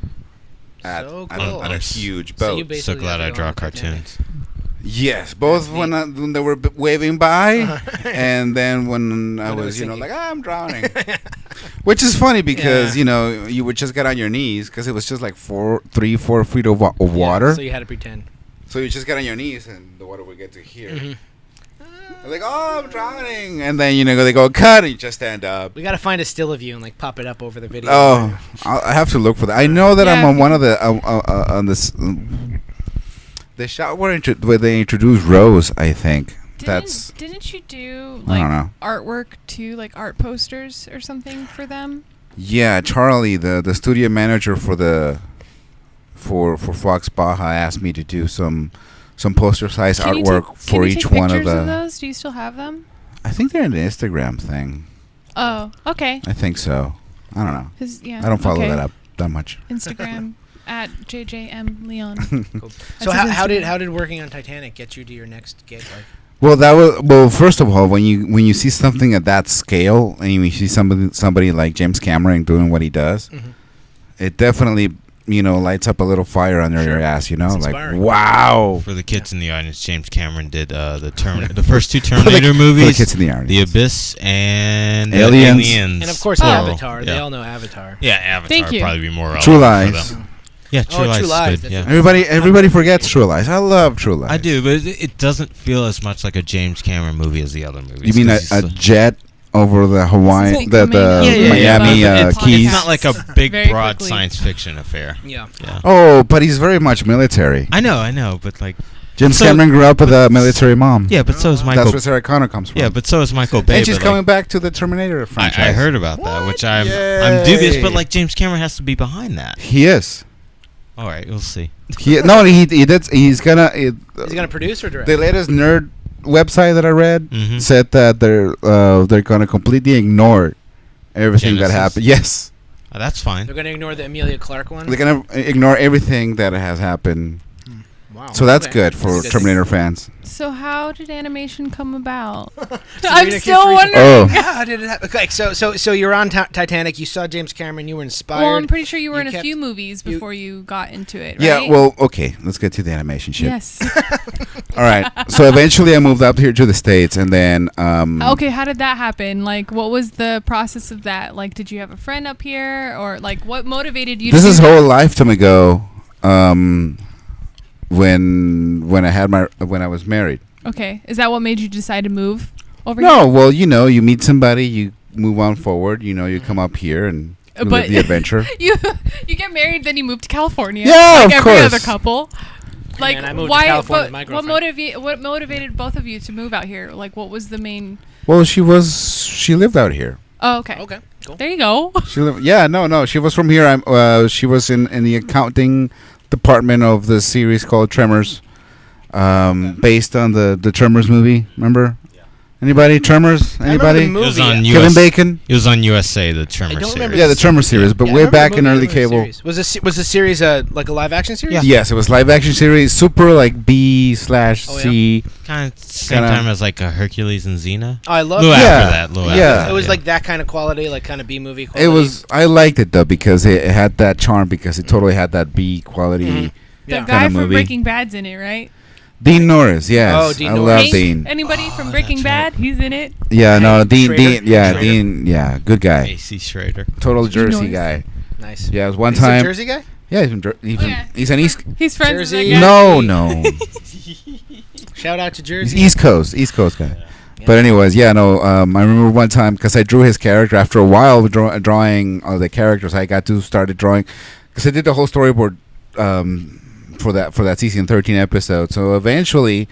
S2: at
S3: So
S2: at,
S3: cool.
S2: at a huge
S3: So
S2: boat.
S3: you
S4: So
S3: basically
S4: glad
S3: got
S4: I
S3: to go
S4: draw
S3: on the Titanic.
S4: cartoons.
S2: Yes, both
S3: That's
S2: when they were waving by, and then when I
S3: When it
S2: was,
S3: was
S2: like,
S3: sinking.
S2: I'm drowning. Which is funny because,
S3: Yeah.
S2: you would just get on your knees because it was just like 4 feet of water.
S3: Yeah, so you had to pretend.
S2: So you just get on your knees and the water would get to here.
S3: Mhm.
S2: They're like, I'm drowning. And then, they go, cut, and you just stand up.
S3: We gotta find a still of you and like pop it up over the video.
S2: Oh, I have to look for that. I know that I'm
S1: Yeah.
S2: on one of the, on this, the shot where they introduced Rose, I think.
S1: Didn't you do
S2: I don't know.
S1: artwork too, like art posters or something for them?
S2: Yeah, Charlie, the studio manager for FOX Baja asked me to do some poster size
S1: Can you
S2: artwork
S1: take-
S2: for
S1: can you
S2: each
S1: take
S2: one of
S1: pictures
S2: the.
S1: those? Do you still have them?
S2: I think they're in the Instagram thing.
S1: Oh, okay.
S2: I think so. I don't know.
S1: 'Cause, yeah,
S2: I don't follow
S1: okay.
S2: that up that much.
S1: Instagram at JJM Leon.
S3: Cool.
S1: That's
S3: So
S1: his
S3: how did
S1: Instagram.
S3: working on Titanic get you to your next gig? Like,
S2: Well, first of all, when you see something at that scale and you see somebody like James Cameron doing what he does,
S3: Mhm.
S2: it definitely lights up a little fire under
S3: Sure.
S2: your ass.
S3: It's
S2: Like
S3: inspiring.
S2: wow.
S4: For the kids in the audience, James Cameron did the first two Terminator
S2: For the
S4: movies,
S2: kids in the audience.
S4: The Abyss and
S2: Aliens.
S4: Aliens.
S3: and of course
S1: Plural.
S3: Avatar. They
S4: Yeah.
S3: all know Avatar.
S4: Yeah, Avatar
S1: Thank
S4: would
S1: you.
S4: probably be more relevant
S2: True
S4: for
S2: Lies.
S4: them. Yeah, True
S3: Oh,
S4: Lies
S3: True
S4: is
S3: Lies,
S4: good.
S3: that's
S4: Yeah.
S2: Everybody forgets True Lies. I love True Lies.
S4: I do, but it doesn't feel as much like a James Cameron movie as the other movies.
S2: You mean
S4: 'cause
S2: a
S4: he's
S2: jet over the Hawaii,
S1: This is
S2: the
S1: coming up.
S4: Yeah, yeah, yeah,
S2: Miami
S4: but it's
S2: Keys?
S4: not like a big,
S1: Very
S4: broad
S1: quickly.
S4: science fiction affair.
S3: Yeah.
S4: Yeah.
S2: Oh, but he's very much military.
S4: I know, but like,
S2: James
S4: So-
S2: Cameron grew up with a military mom.
S4: yeah, but so is Michael.
S2: That's where Sarah Connor comes from.
S4: Yeah, but so is Michael Bay.
S2: and she's
S4: but,
S2: coming
S4: like,
S2: back to the Terminator franchise.
S4: I heard about that, which I'm
S2: Yay.
S4: dubious, but like James Cameron has to be behind that.
S2: He is.
S4: All right, we'll see.
S2: He did. He's gonna.
S3: Is he gonna produce or direct?
S2: The latest nerd website that I read
S4: Mhm.
S2: said that they're gonna completely ignore everything that
S4: Genesis.
S2: happened. Yes,
S4: That's fine.
S3: They're gonna ignore the Emilia Clarke one.
S2: they're gonna ignore everything that has happened.
S3: Wow.
S2: So that's
S3: Okay.
S2: good for
S3: That's good.
S2: Terminator fans.
S1: So how did animation come about?
S3: Sabrina
S1: I'm
S3: keeps
S1: still
S3: reading.
S1: wondering.
S2: Oh,
S3: How did it happen? Okay, so you're on Titanic. You saw James Cameron. You were inspired.
S1: Well, I'm pretty sure you were
S3: You
S1: in a
S3: kept-
S1: few movies
S3: you-
S1: before you got into it, right?
S2: yeah. Well, okay. Let's get to the animation shit.
S1: Yes.
S2: All right. So eventually, I moved up here to the States, and then
S1: Okay, how did that happen? Like, what was the process of that? Like, did you have a friend up here, or like, what motivated you?
S2: This
S1: to
S2: is
S1: do
S2: a
S1: that?
S2: whole lifetime ago. When I was married.
S1: Okay, is that what made you decide to move over
S2: No,
S1: here?
S2: well, you meet somebody, you move on forward. You come up here and you
S1: But-
S2: live the adventure.
S1: You get married, then you move to California.
S2: Yeah,
S1: like
S2: of
S1: every
S2: course.
S1: other couple. Like,
S3: man, I moved to
S1: why?
S3: California with my
S1: What
S3: girlfriend.
S1: what motivated both of you to move out here? Like, what was the main?
S2: Well, she lived out here.
S1: Oh, okay.
S3: Okay, cool.
S1: There you go.
S2: She lived. Yeah, no, she was from here. She was in the accounting department of the series called Tremors, based on the Tremors movie. Remember? Anybody? Tremors?
S3: I remember
S2: Anybody?
S3: the
S4: It was
S3: movie.
S4: on
S2: Kevin
S4: US.
S2: Bacon?
S4: It was on USA, the Tremor
S3: I don't remember
S4: series.
S2: Yeah, the Tremors series, but
S3: Yeah, I
S2: way
S3: remember
S2: back
S3: the
S2: in
S3: movie, I
S2: early
S3: remember the
S2: cable.
S3: series. Was the series like a live action series?
S4: Yeah.
S2: Yes, it was live action series, super like B/C.
S4: Kind of same
S2: Kinda-
S4: time as like a Hercules and Xena.
S3: Oh, I love
S4: Little
S3: it.
S2: Yeah.
S4: after that. Little
S2: Yeah.
S4: after that,
S3: It was like that kind of quality, like kind of B movie quality.
S2: It was. I liked it though because it had that charm because it totally had that B quality.
S3: Mhm.
S1: The
S3: Yeah.
S1: guy
S2: Kinda
S1: from
S2: movie.
S1: Breaking Bad's in it, right?
S2: Dean Norris, yes.
S3: Oh, Dean
S2: I
S3: Norris.
S2: love
S1: Hank?
S2: Dean.
S1: Anybody
S4: Oh,
S1: from Breaking
S4: that's
S1: Bad? He's in it.
S2: Yeah, no,
S3: Hank
S2: Dean,
S3: Schrader?
S2: yeah,
S3: Schrader?
S2: Dean, yeah, good guy.
S4: AC Schrader.
S2: Total Jersey
S1: Norris.
S2: guy.
S3: Nice.
S2: Yeah, it was one
S3: He's a
S2: time.
S3: Jersey guy?
S2: Yeah, he's an
S1: yeah.
S2: East.
S1: He's friends
S3: Jersey?
S1: with that guy.
S2: No, no.
S3: Shout out to
S2: He's
S3: Jersey.
S2: East Coast guy.
S3: Yeah.
S2: But anyways, I remember one time because I drew his character. After a while drawing all the characters, I got to started drawing because I did the whole storyboard for that season 13 episode. So eventually,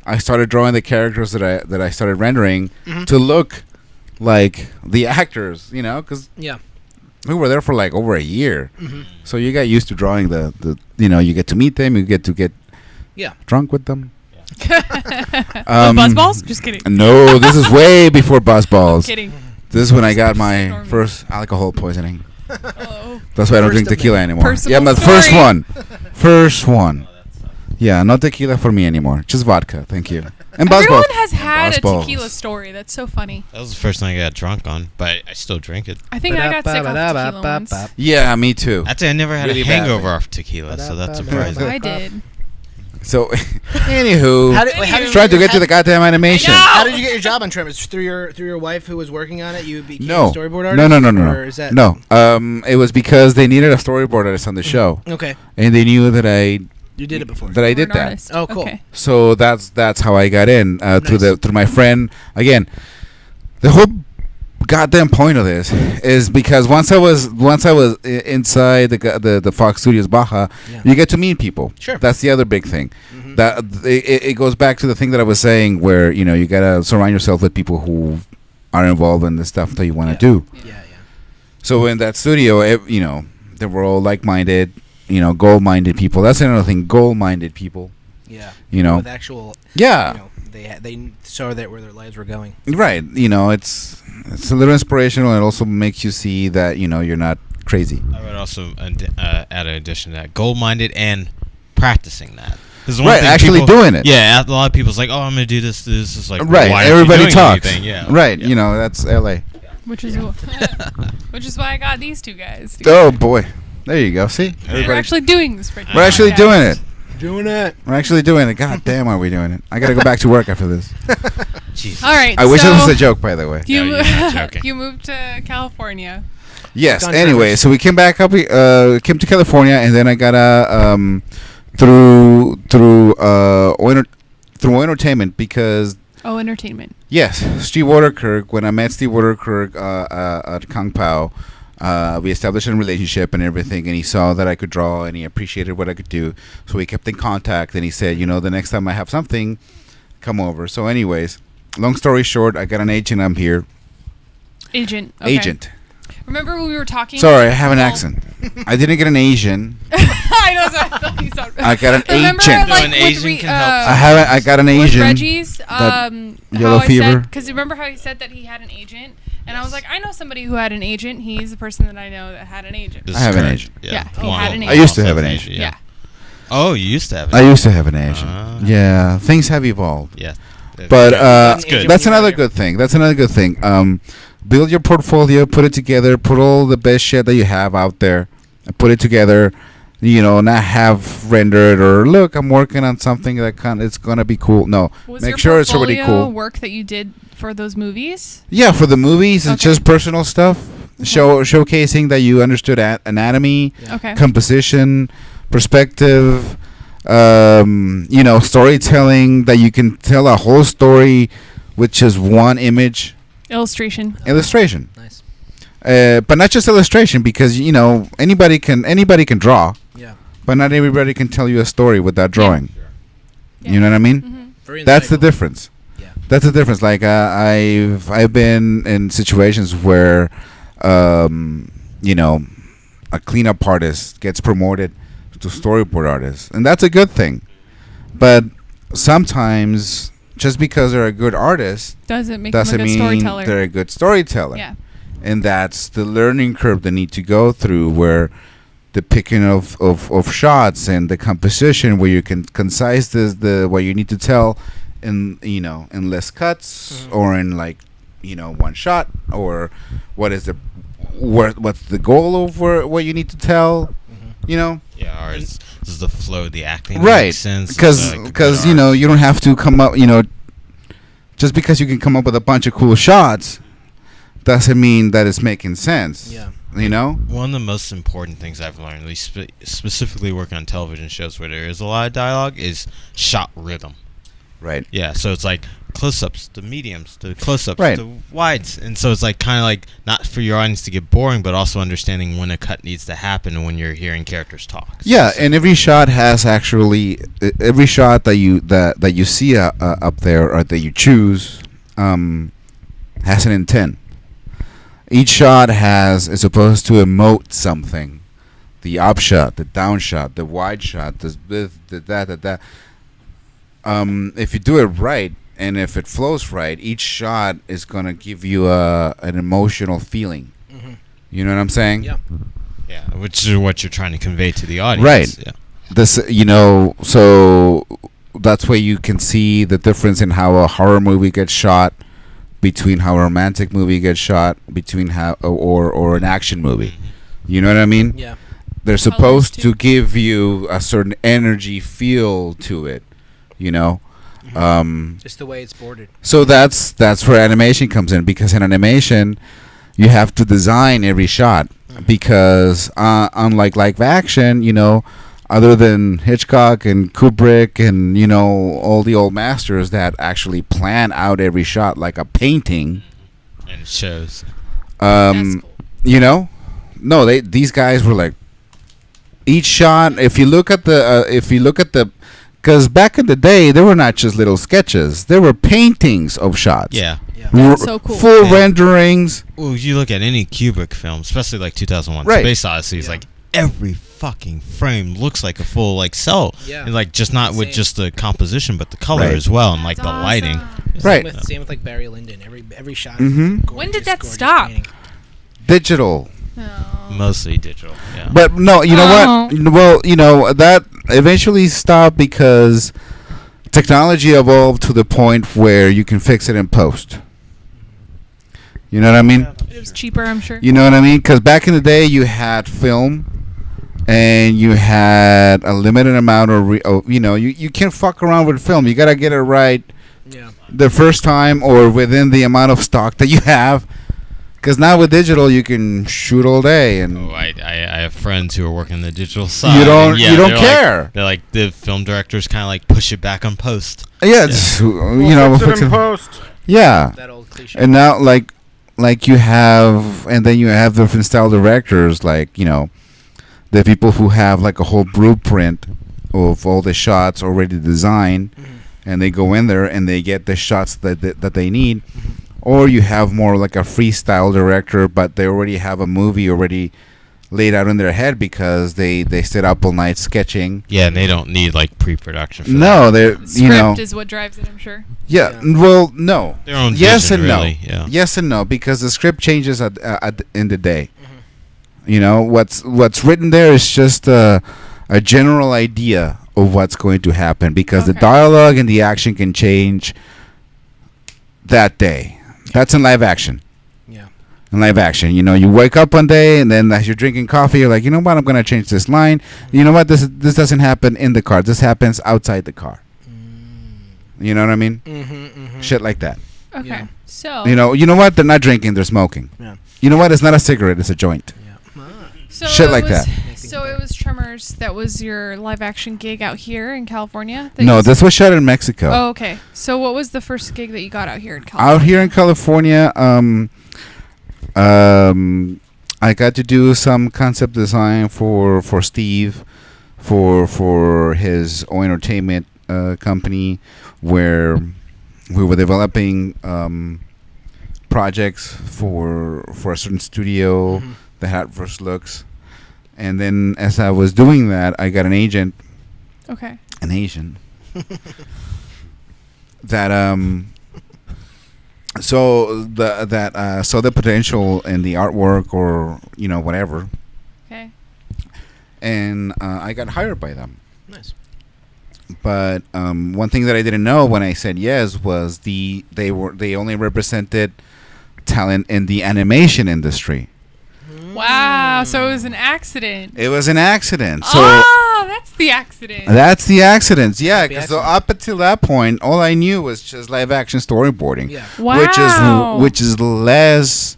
S2: I started drawing the characters that I started rendering to look like the actors, because we were there for like over a year. So you got used to drawing the you get to meet them, you get drunk with them.
S1: Buzzballs? Just kidding.
S2: No, this is way before Buzzballs.
S1: Kidding.
S2: This is when I got my first alcohol poisoning.
S1: Oh.
S2: That's why I don't drink tequila anymore. Yeah, but first one. Yeah, no tequila for me anymore. Just vodka, thank you. And
S1: Everyone
S2: Buzzballs.
S1: has had a
S2: Buzzballs.
S1: tequila story. That's so funny.
S4: That was the first thing I got drunk on, but I still drink it.
S1: I think I got sick off tequila once.
S2: Yeah, me too.
S4: I'd say I never had
S2: Really
S4: a hangover
S2: badly.
S4: off tequila, so that's surprising.
S1: I did.
S2: So, anywho,
S3: How did
S2: trying to get to the goddamn animation.
S3: How did you get your job on Tremors? Through your wife who was working on it? You became
S2: No.
S3: a storyboard artist?
S2: No.
S3: Or is that
S2: No. It was because they needed a storyboard artist on the show,
S3: Okay.
S2: and they knew that I
S3: You did it before.
S2: did
S1: You're an
S2: that.
S1: artist.
S3: Oh, cool.
S1: Okay.
S2: So that's how I got in through
S3: Nice.
S2: through my friend. Again, the whole goddamn point of this is because once I was inside the FOX Studios Baja,
S3: Yeah.
S2: you get to meet people.
S3: Sure.
S2: That's the other big thing. That it goes back to the thing that I was saying, where you gotta surround yourself with people who are involved in the stuff that you want to do.
S3: Yeah.
S2: So in that studio, they were all like-minded, goal-minded people. That's another thing, goal-minded people.
S3: Yeah.
S2: With
S3: With actual.
S2: Yeah.
S3: They saw that where their lives were going.
S2: Right, it's a little inspirational, and it also makes you see that you're not crazy.
S4: I would also add an addition to that: goal-minded and practicing that.
S2: Right, actually doing it.
S4: Yeah, a lot of people's like, "Oh, I'm gonna do this." This is like,
S2: Right,
S4: why aren't you
S2: everybody
S4: doing
S2: talks.
S4: anything? Yeah,
S2: Right,
S4: yeah.
S2: That's LA.
S1: Which is why I got these two guys.
S2: Oh boy, there you go. See,
S1: We're actually doing this right now.
S2: we're actually
S1: guys.
S2: doing it.
S3: Doing it.
S2: We're actually doing it. God damn, are we doing it? I gotta go back to work after this.
S4: Jesus.
S1: All right.
S2: I wish
S1: so
S2: it was a joke, by the way.
S1: You,
S4: No, you're not joking.
S1: you moved to California.
S2: Yes.
S3: Gone
S2: Anyway,
S3: Tremors.
S2: so we came back up. Came to California, and then I got through entertainment because
S1: Oh, entertainment.
S2: yes, Steve Waterkirk. When I met Steve Waterkirk at Kung Pao, we established a relationship and everything, and he saw that I could draw, and he appreciated what I could do. So we kept in contact, and he said, the next time I have something, come over. So, anyways, long story short, I got an agent. I'm here.
S1: Agent. Okay.
S2: Agent.
S1: Remember when we were talking?
S2: Sorry, I have an
S1: Well,
S2: accent. I didn't get an Asian.
S1: I know. So I thought you sounded.
S2: I got an
S1: Remember,
S2: agent.
S1: like,
S4: No, an
S1: with
S4: Asian can help.
S2: I got an
S1: with
S2: Asian.
S1: Reggie's,
S2: yellow fever.
S1: Because remember how he said that he had an agent, and I was like, I know somebody who had an agent. He's the person that I know that had an agent.
S4: This
S2: I
S4: is
S2: have an
S4: current.
S2: agent.
S1: Yeah, he
S4: Juan
S1: had an
S4: also
S1: agent.
S2: I used to have
S4: has
S2: an agent.
S1: Yeah.
S4: Oh, you used to have an
S2: I
S4: agent.
S2: used to have an Asian.
S4: Ah.
S2: Yeah, things have evolved.
S4: Yeah.
S2: But
S4: That's good.
S2: that's another good thing. Build your portfolio, put it together, put all the best shit that you have out there, and put it together. Not have rendered or look, I'm working on something that it's gonna be cool. No,
S1: Was
S2: make
S1: your
S2: sure it's already
S1: portfolio
S2: cool.
S1: work that you did for those movies?
S2: Yeah, for the movies, it's
S1: Okay.
S2: just personal stuff. Showcasing that you understood anatomy,
S1: Okay.
S2: composition, perspective, storytelling, that you can tell a whole story with just one image,
S1: Illustration.
S2: illustration.
S3: Nice.
S2: But not just illustration, because anybody can draw,
S3: Yeah.
S2: but not everybody can tell you a story with that drawing.
S1: Yeah.
S2: You know what I mean?
S1: Mm-hmm.
S3: Very
S2: That's the
S3: insightful.
S2: difference.
S3: Yeah.
S2: That's the difference. Like I've been in situations where a cleanup artist gets promoted to storyboard artist, and that's a good thing. But sometimes just because they're a good artist
S1: Doesn't make them a
S2: doesn't
S1: good
S2: mean
S1: storyteller.
S2: they're a good storyteller.
S1: Yeah.
S2: And that's the learning curve they need to go through, where the picking of shots and the composition, where you can concise what you need to tell in less cuts, or in one shot, or what's the goal of what you need to tell,
S4: Yeah, or this is the flow, the acting
S2: right?
S4: makes sense.
S2: Because you don't have to come up, just because you can come up with a bunch of cool shots doesn't mean that it's making sense.
S3: Yeah.
S2: You know?
S4: One of the most important things I've learned, at least specifically working on television shows where there is a lot of dialogue, is shot rhythm.
S2: Right.
S4: Yeah, so it's like close-ups, the mediums, the close-ups,
S2: Right.
S4: the wides, and so it's like kind of like not for your audience to get boring, but also understanding when a cut needs to happen when you're hearing characters talk.
S2: Yeah, and every shot has actually every shot that you see up there or that you choose has an intent. Each shot is supposed to emote something. The up shot, the down shot, the wide shot, the that. If you do it right and if it flows right, each shot is gonna give you an emotional feeling.
S3: Mm-hmm.
S2: You know what I'm saying?
S3: Yeah.
S4: Yeah, which is what you're trying to convey to the audience.
S2: Right.
S4: Yeah.
S2: This, so that's where you can see the difference in how a horror movie gets shot, between how a romantic movie gets shot, between how or an action movie. You know what I mean?
S3: Yeah.
S2: They're supposed to give you a certain energy feel to it. You know.
S3: Just the way it's boarded.
S2: So that's where animation comes in, because in animation you have to design every shot, because unlike live action, other than Hitchcock and Kubrick and all the old masters that actually plan out every shot like a painting,
S4: And it shows.
S1: That's cool.
S2: No, these guys were like each shot. If you look at the because back in the day there were not just little sketches, there were paintings of shots.
S4: Yeah.
S3: Yeah.
S1: That's so cool.
S2: Full
S4: Yeah.
S2: renderings.
S4: Well, if you look at any Kubrick film, especially like 2001
S2: Right.
S4: Space Odyssey, it's
S3: Yeah.
S4: like every fucking frame looks like a full like cell.
S3: Yeah.
S4: And like just not with
S3: Same.
S4: just the composition, but the color
S2: Right.
S4: as well, and like
S1: That's
S4: the lighting.
S1: awesome.
S2: Right.
S3: Same with like Barry Lyndon. Every shot.
S2: Mhm.
S3: Is gorgeous,
S1: When did that
S3: gorgeous
S1: stop?
S3: painting.
S2: Digital.
S1: Oh.
S4: Mostly digital. Yeah.
S2: But no, you know
S1: Oh.
S2: what? Well, that eventually stopped because technology evolved to the point where you can fix it in post. You know what I mean?
S1: It was cheaper, I'm sure.
S2: You know what I mean? Because back in the day, you had film, and you had a limited amount of, you can't fuck around with film. You gotta get it right
S3: Yeah.
S2: the first time or within the amount of stock that you have. Because now with digital, you can shoot all day, and
S4: Oh, I have friends who are working the digital side.
S2: you don't
S4: and yeah,
S2: you don't
S4: they're
S2: care.
S4: Like, they're like the film directors kind of like push it back on post.
S2: Yeah, it's, we'll fix it.
S5: post.
S2: Yeah,
S3: That old cliche.
S2: and now like you have, and then you have different style directors, like the people who have like a whole blueprint of all the shots already designed, and they go in there and they get the shots that they need. Or you have more like a freestyle director, but they already have a movie already laid out in their head because they stayed up all night sketching.
S4: Yeah, and they don't need like pre-production. For
S2: No,
S4: that.
S2: they're
S1: Script is what drives it, I'm sure.
S2: Yeah,
S3: Yeah.
S2: well, no.
S4: Their own
S2: Yes
S4: vision,
S2: and no.
S4: really, yeah.
S2: Yes and no, because the script changes in the day. What's written there is just a general idea of what's going to happen, because the
S1: Okay.
S2: dialogue and the action can change that day. That's in live action.
S3: Yeah.
S2: In live action, you wake up one day and then as you're drinking coffee, you're like, you know what, I'm going to change this line. You know what, this doesn't happen in the car. This happens outside the car. You know what I mean?
S3: Mm-hmm.
S2: Shit like that.
S1: Okay.
S3: Yeah.
S1: So
S2: You know what? They're not drinking. They're smoking.
S3: Yeah.
S2: You know what? It's not a cigarette. It's a joint.
S3: Yeah.
S1: so
S2: shit
S1: it
S2: like
S1: was-
S2: that.
S1: So it was Tremors that was your live action gig out here in California? that
S2: No,
S1: you-
S2: this was shot in Mexico.
S1: Oh, okay. So what was the first gig that you got out here in California?
S2: Out here in California, I got to do some concept design for Steve, for his own entertainment company, where we were developing projects for a certain studio that had first looks. And then as I was doing that, I got an agent,
S1: Okay.
S2: an Asian, that saw the potential in the artwork, or whatever,
S1: Okay.
S2: and I got hired by them.
S3: Nice.
S2: But one thing that I didn't know when I said yes was they only represented talent in the animation industry.
S1: Wow. So it was an accident.
S2: It was an accident. So
S1: That's the accident.
S2: that's the accident. Yeah,
S3: Happy
S2: because so
S3: accident.
S2: up until that point, all I knew was just live action storyboarding,
S3: Yeah.
S1: Wow.
S2: which is less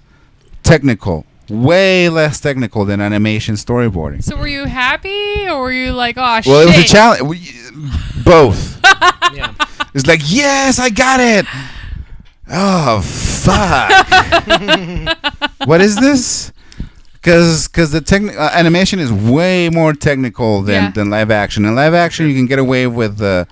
S2: technical way less technical than animation storyboarding.
S1: So were you happy, or were you like, oh shit?
S2: Well, it was a challenge. Both.
S3: Yeah.
S2: It's like, yes, I got it. Oh fuck! What is this? Because the animation is way more technical than live action. In live action, you can get away with the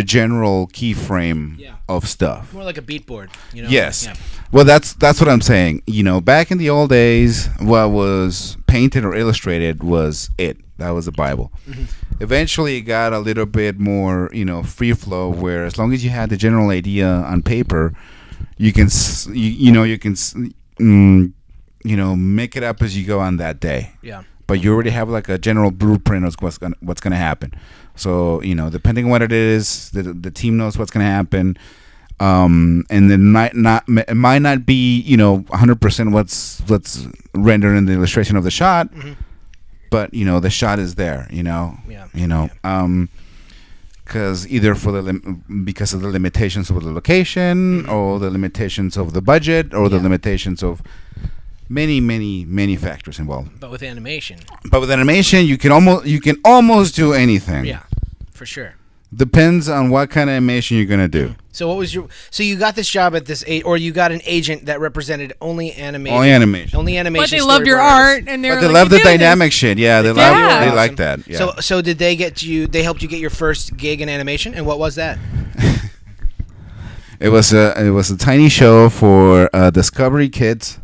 S2: general keyframe of stuff.
S3: More like a beat board. You know?
S2: Yes.
S3: Yeah.
S2: Well, that's what I'm saying. You know, back in the old days, what was painted or illustrated was it. That was the Bible. Mm-hmm. Eventually, it got a little bit more, free flow, where as long as you had the general idea on paper, you can, make it up as you go on that day. Yeah. But you already have like a general blueprint of what's gonna happen. So depending on what it is, the team knows what's gonna happen. And then it might not be 100% what's rendered in the illustration of the shot, but the shot is there. Because either because of the limitations of the location, or the limitations of the budget, or the limitations of many factors involved.
S3: But with animation,
S2: you can almost do anything.
S3: Yeah, for sure.
S2: Depends on what kind of animation you're gonna do.
S3: So what was so you got this job at this or you got an agent that represented only animation.
S1: But they loved your art, and they
S2: loved the dynamic shit. Yeah, they like that. Yeah.
S3: So did they they helped you get your first gig in animation, and what was that?
S2: It was a tiny show for Discovery Kids.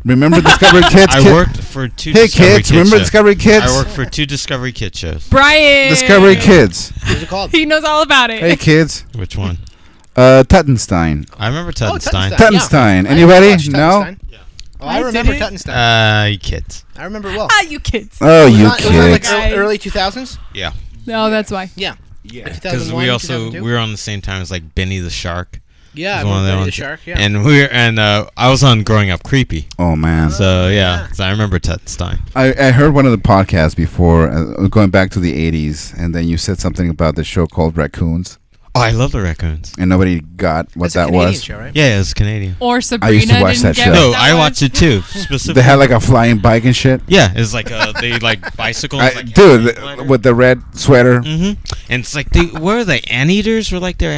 S2: Remember Discovery Kids?
S4: I worked for two.
S2: Hey
S4: Discovery
S2: kids, remember Discovery Kids?
S4: I worked for 2 Discovery Kids shows.
S1: Brian.
S2: Discovery Kids.
S3: What's it called?
S1: He knows all about it.
S2: Hey kids.
S4: Which one?
S2: Tutenstein.
S4: I remember Tutenstein.
S2: Tutenstein. Anybody? No.
S3: Yeah. Oh, I remember Tutenstein.
S4: You kids.
S3: I remember well.
S1: You kids.
S2: Oh, you
S3: kids. Was that like
S1: Guys.
S3: early 2000s?
S4: Yeah.
S1: No, that's why.
S3: Yeah.
S4: Because we were on the same time as like Benny the Shark.
S3: Yeah, Benny the Shark. Yeah.
S4: And I was on Growing Up Creepy.
S2: Oh man.
S4: So so I remember Tutenstein.
S2: I heard one of the podcasts before, going back to the 80s, and then you said something about the show called Raccoons.
S4: Oh, I love the Raccoons.
S2: And nobody got what that was.
S3: Show, right?
S4: Yeah, it was Canadian.
S1: Or Sabrina.
S2: I used to watch that show.
S4: No, I watched it too. Specifically,
S2: they had like a flying bike and shit.
S4: Yeah, it's like they like bicycles.
S2: With the red sweater.
S4: Mm-hmm. And it's like what are they? Anteaters were like their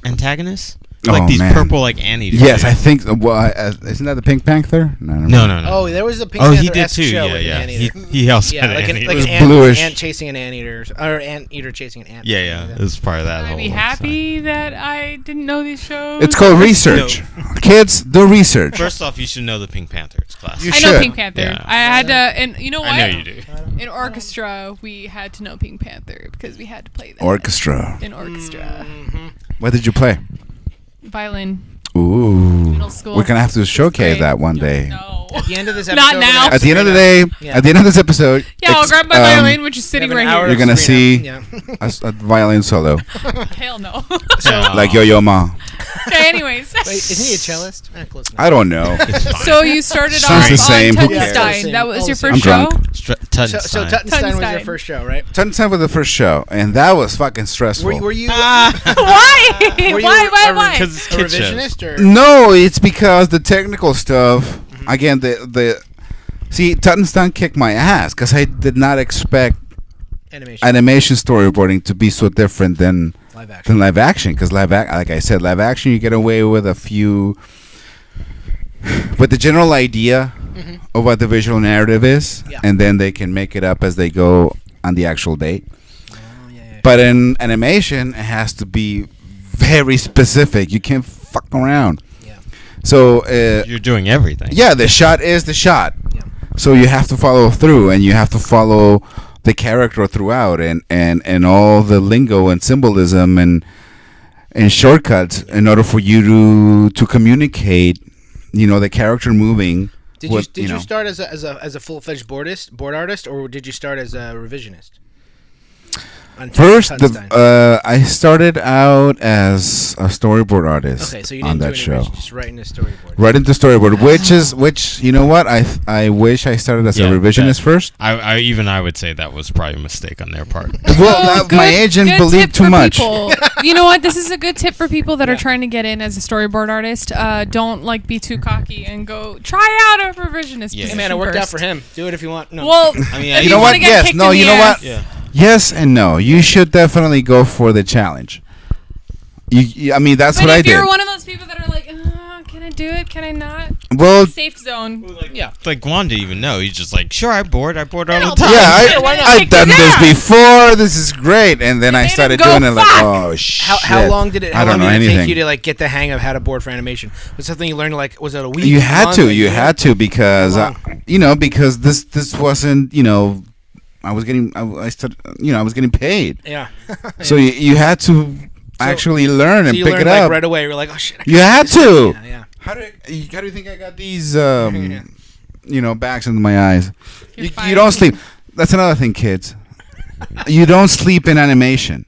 S4: antagonists.
S2: Like
S4: these purple like anteaters.
S2: Yes, I think. Well, isn't that the Pink Panther?
S4: No.
S3: Oh, there was a Pink Panther.
S4: He did too.
S3: Show
S4: Yeah.
S3: With an
S4: He also had
S3: like
S4: an
S3: an
S2: was bluish.
S3: ant chasing an anteater, or anteater chasing an ant.
S4: Yeah. It was part of that.
S1: I'd be happy that I didn't know these shows.
S2: It's called research. Kids, do research.
S4: First off, you should know the Pink Panther. It's classic.
S1: I know Pink Panther.
S4: Yeah.
S1: I had to, and you know what?
S4: I know you do.
S1: In orchestra, we had to know Pink Panther because we had to play that.
S2: Orchestra.
S1: In orchestra.
S2: What did you play?
S1: Violin.
S2: Ooh.
S1: Middle school.
S2: We're gonna have to showcase that one day.
S1: No.
S3: At the end of this episode,
S1: Not now.
S2: At the end of the day, at the end of this episode,
S1: Yeah, I'll grab my violin, which is sitting right here.
S2: you're gonna see a violin solo,
S1: Hell no.
S2: like Yo-Yo Ma.
S1: Okay, anyways.
S3: Wait, isn't he a cellist? Close enough.
S2: I don't know.
S1: So you started
S2: Sounds
S1: off
S2: the same.
S1: on
S2: Who cares?
S1: Tutenstein. That was your
S3: I'm
S1: first show?
S2: drunk.
S4: Tutenstein.
S3: So Tutenstein was your first show, right?
S2: Tutenstein was the first show, and that was fucking stressful.
S3: Were you?
S1: Why?
S3: Were you
S1: Why?
S4: Because it's
S3: a
S4: kid shows.
S3: revisionist or?
S2: No, it's because the technical stuff. Again, see, Tutenstein kicked my ass because I did not expect animation storyboarding to be so different than live action. Because like I said, live action you get away with a few, with the general idea of what the visual narrative is, and then they can make it up as they go on the actual date. But in animation, it has to be very specific. You can't fuck around. So
S4: you're doing everything.
S2: Yeah, the shot is the shot. Yeah. So you have to follow through, and you have to follow the character throughout, and all the lingo and symbolism and shortcuts in order for you to communicate. The character moving.
S3: Did you start as a full-fledged board artist, or did you start as a revisionist? on
S2: First,
S3: Tutenstein?
S2: I started out as a storyboard artist.
S3: Okay, so you
S2: on
S3: didn't
S2: that
S3: do
S2: show.
S3: animation, just writing a storyboard.
S2: Right into storyboard, which you know what, I wish I started as a revisionist first.
S4: I would say that was probably a mistake on their part.
S2: Well, my agent
S1: good
S2: believed
S1: tip
S2: too
S1: for
S2: much.
S1: people. You know what? This is a good tip for people that are trying to get in as a storyboard artist. Don't like be too cocky and go try out a revisionist.
S4: Yeah.
S3: Hey
S1: position
S3: man, it worked out
S1: first.
S3: for him. Do it if you want. No.
S1: Well,
S4: I mean,
S1: if
S2: You know
S1: wanna
S2: what?
S1: get
S2: Yes.
S1: kicked
S2: No.
S1: in
S2: You
S1: the
S2: know what?
S1: ass.
S4: yeah.
S2: Yes and no. You should definitely go for the challenge. I mean, that's
S1: But
S2: what I
S1: if
S2: did.
S1: you're one of those people that are like, can I do it? Can I not?
S2: Well,
S1: Safe zone.
S3: yeah.
S4: Like Juan didn't even know. He's just like, sure, I board all the
S1: I'll
S4: time.
S1: do
S2: yeah,
S1: Sure, why not?
S2: I've done
S1: Kick
S2: this
S1: his ass.
S2: before. This is great. And then I
S1: made him
S2: started
S1: go,
S2: doing it like,
S1: "Fuck."
S2: oh shit.
S3: How long did it? How
S2: I don't
S3: long
S2: know
S3: did it
S2: anything.
S3: take you to like get the hang of how to board for animation? Was it something you learned like was it a week?
S2: You
S3: a
S2: had
S3: month,
S2: to.
S3: a
S2: You
S3: year?
S2: had to because
S3: How
S2: because this wasn't I was getting I started I was getting paid.
S3: Yeah.
S2: So you had to actually learn
S3: So
S2: and
S3: you
S2: pick
S3: learned
S2: it
S3: like
S2: up.
S3: right away. You're like, oh shit. I
S2: You
S3: can't
S2: had
S3: do this.
S2: to.
S3: Yeah.
S2: How do you think I got these bags into my eyes?
S1: You're
S2: You
S1: fine.
S2: don't sleep. That's another thing, kids. You don't sleep in animation.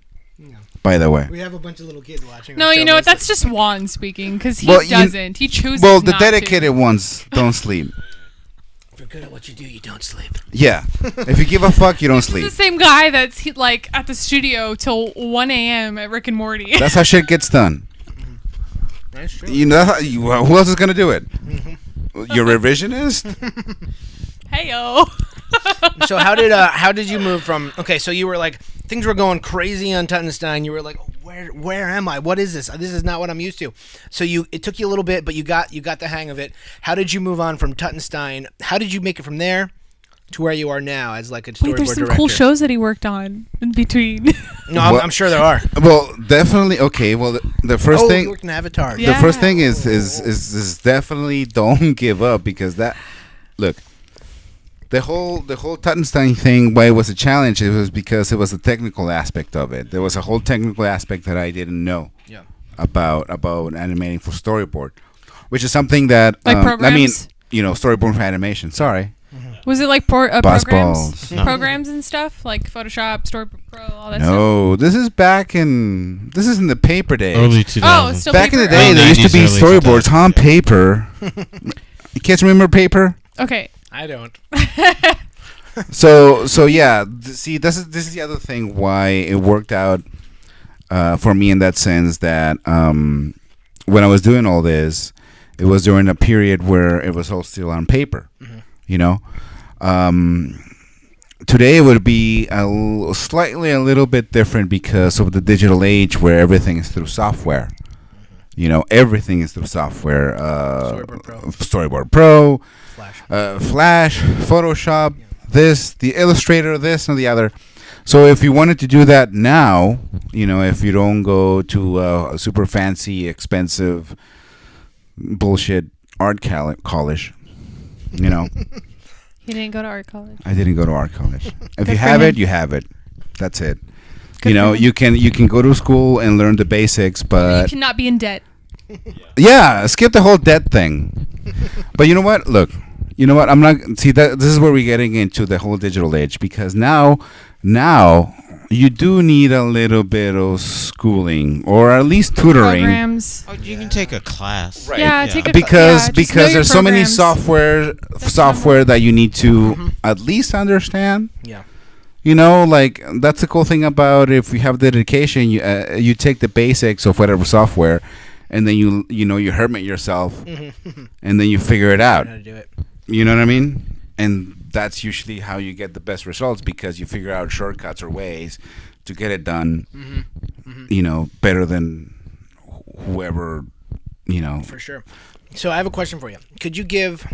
S2: By the way.
S3: We have a bunch of little kids watching.
S1: No,
S3: our
S1: you
S3: show.
S1: know what? That's just Juan speaking because he
S2: Well, you-
S1: doesn't. He chooses.
S2: Well, the
S1: not
S2: dedicated ones don't sleep.
S3: If you're good at what you do, you don't sleep.
S2: Yeah. If you give a fuck, you don't
S1: To. This
S2: sleep.
S1: is the same guy that's like at the studio till 1 a.m. at Rick and Morty.
S2: That's how shit gets done.
S3: That's true.
S2: You know who else is gonna do it? Your revisionist?
S1: Heyo.
S3: So how did you move from? Okay, so you were like things were going crazy on Tutenstein. You were like, where am I? What is this? This is not what I'm used to. So it took you a little bit, but you got the hang of it. How did you move on from Tutenstein? How did you make it from there to where you are now as like a storyboard
S1: Wait, there's some
S3: director?
S1: cool shows that he worked on in between.
S3: No, I'm,
S2: Well-
S3: I'm sure there are.
S2: Well, definitely. Okay. Well, the first
S3: You
S2: thing.
S3: worked in Avatar.
S1: Yeah.
S2: The first thing is definitely don't give up because look, the whole Tutenstein thing, why it was a challenge, it was because it was a technical aspect of it. There was a whole technical aspect that I didn't know
S3: Yeah.
S2: about animating for storyboard, which is something that
S1: Like programs?
S2: storyboard for animation. Sorry,
S1: Was it like
S2: Boss
S1: programs?
S2: balls.
S4: No.
S1: Programs and stuff like Photoshop, Storyboard Pro, all that stuff.
S2: No, this is in the paper days.
S4: Early 2000s.
S1: Oh, it's still
S2: Back in the
S1: paper?
S2: day,
S1: Oh.
S2: there used to be
S4: 90s, early
S2: storyboards on paper. You kids remember paper?
S1: Okay.
S3: I don't.
S2: So yeah. See, this is the other thing why it worked out for me in that sense that when I was doing all this, it was during a period where it was all still on paper. You know, today it would be a little bit different because of the digital age where everything is through software. You know, everything is through software. Storyboard Pro, Flash, Photoshop, the Illustrator, this and the other. So if you wanted to do that now, if you don't go to a super fancy, expensive, bullshit art college,
S1: He didn't go to art college.
S2: I didn't go to art college. If
S1: Good
S2: you
S1: for
S2: have
S1: him.
S2: it, you have it. That's it.
S1: Good for him.
S2: You can go to school and learn the basics,
S1: You
S2: but
S1: cannot be in debt.
S2: yeah, skip the whole debt thing. But you know what? Look, I'm not. See, this is where we're getting into the whole digital age because now you do need a little bit of schooling or at least tutoring.
S1: Programs.
S4: Oh, you can take a class.
S2: Right.
S1: Yeah, take a
S2: Because
S1: yeah, just know your
S2: there's so many
S1: programs.
S2: software that you need to at least understand.
S3: Yeah.
S2: Like that's the cool thing about if you have dedication, you take the basics of whatever software, and then you hermit yourself, and then you figure it out.
S3: How to do it.
S2: You know what I mean? And that's usually how you get the best results because you figure out shortcuts or ways to get it done. Better than whoever.
S3: For sure. So I have a question for you. Could you give?